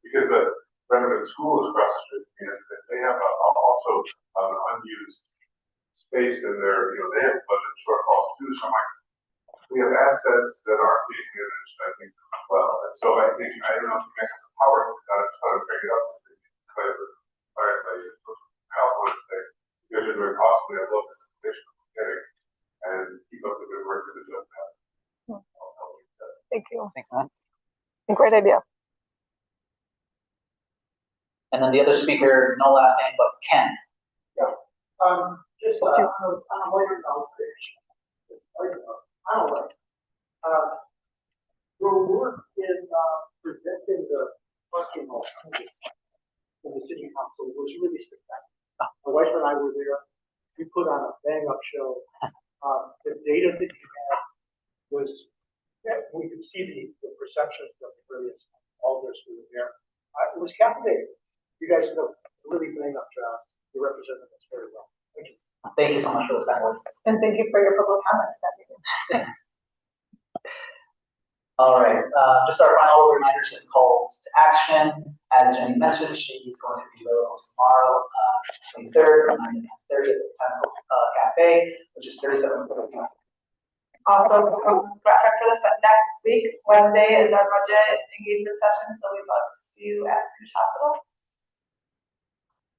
Because the Remington School is across the street, and they have also an unused space in there. You know, they have budget shortfalls too. So we have assets that aren't being managed, I think, well. And so I think, I don't know if you guys have the power to try to figure it out. I also want to say, you guys are doing awesome. I love this information we're getting, and keep up the good work that you're doing. Thank you. Thanks, man. Great idea. And then the other speaker, no last name, but Ken. Just on a later conversation. I don't like. Your work in presenting the parking alternative in the city council was really spectacular. My wife and I were there. We put on a bang-up show. The data that you had was, we could see the perceptions of the various alders who were there. It was captivating. You guys did a really bang-up job. You represented us very well. Thank you. Thank you so much for this kind work. And thank you for your public comment at that meeting. All right, just our final reminders and calls to action. As Jenny mentioned, she is going to be available tomorrow, 23rd, from 9 to 10:30 at the Temple Cafe, which is 37. Also, back for this, but next week, Wednesday, is our budget engagement session, so we'd love to see you at Scooch Hospital.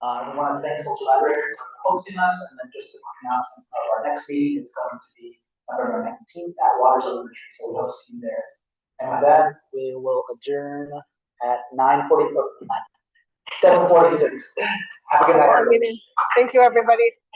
We want to thank Social Library for hosting us, and then just a quick announcement of our next meeting is going to be November 19th at Waters Elementary, so we hope to see you there. And with that, We will adjourn at 7:46. Have a good night, everybody. Thank you, everybody.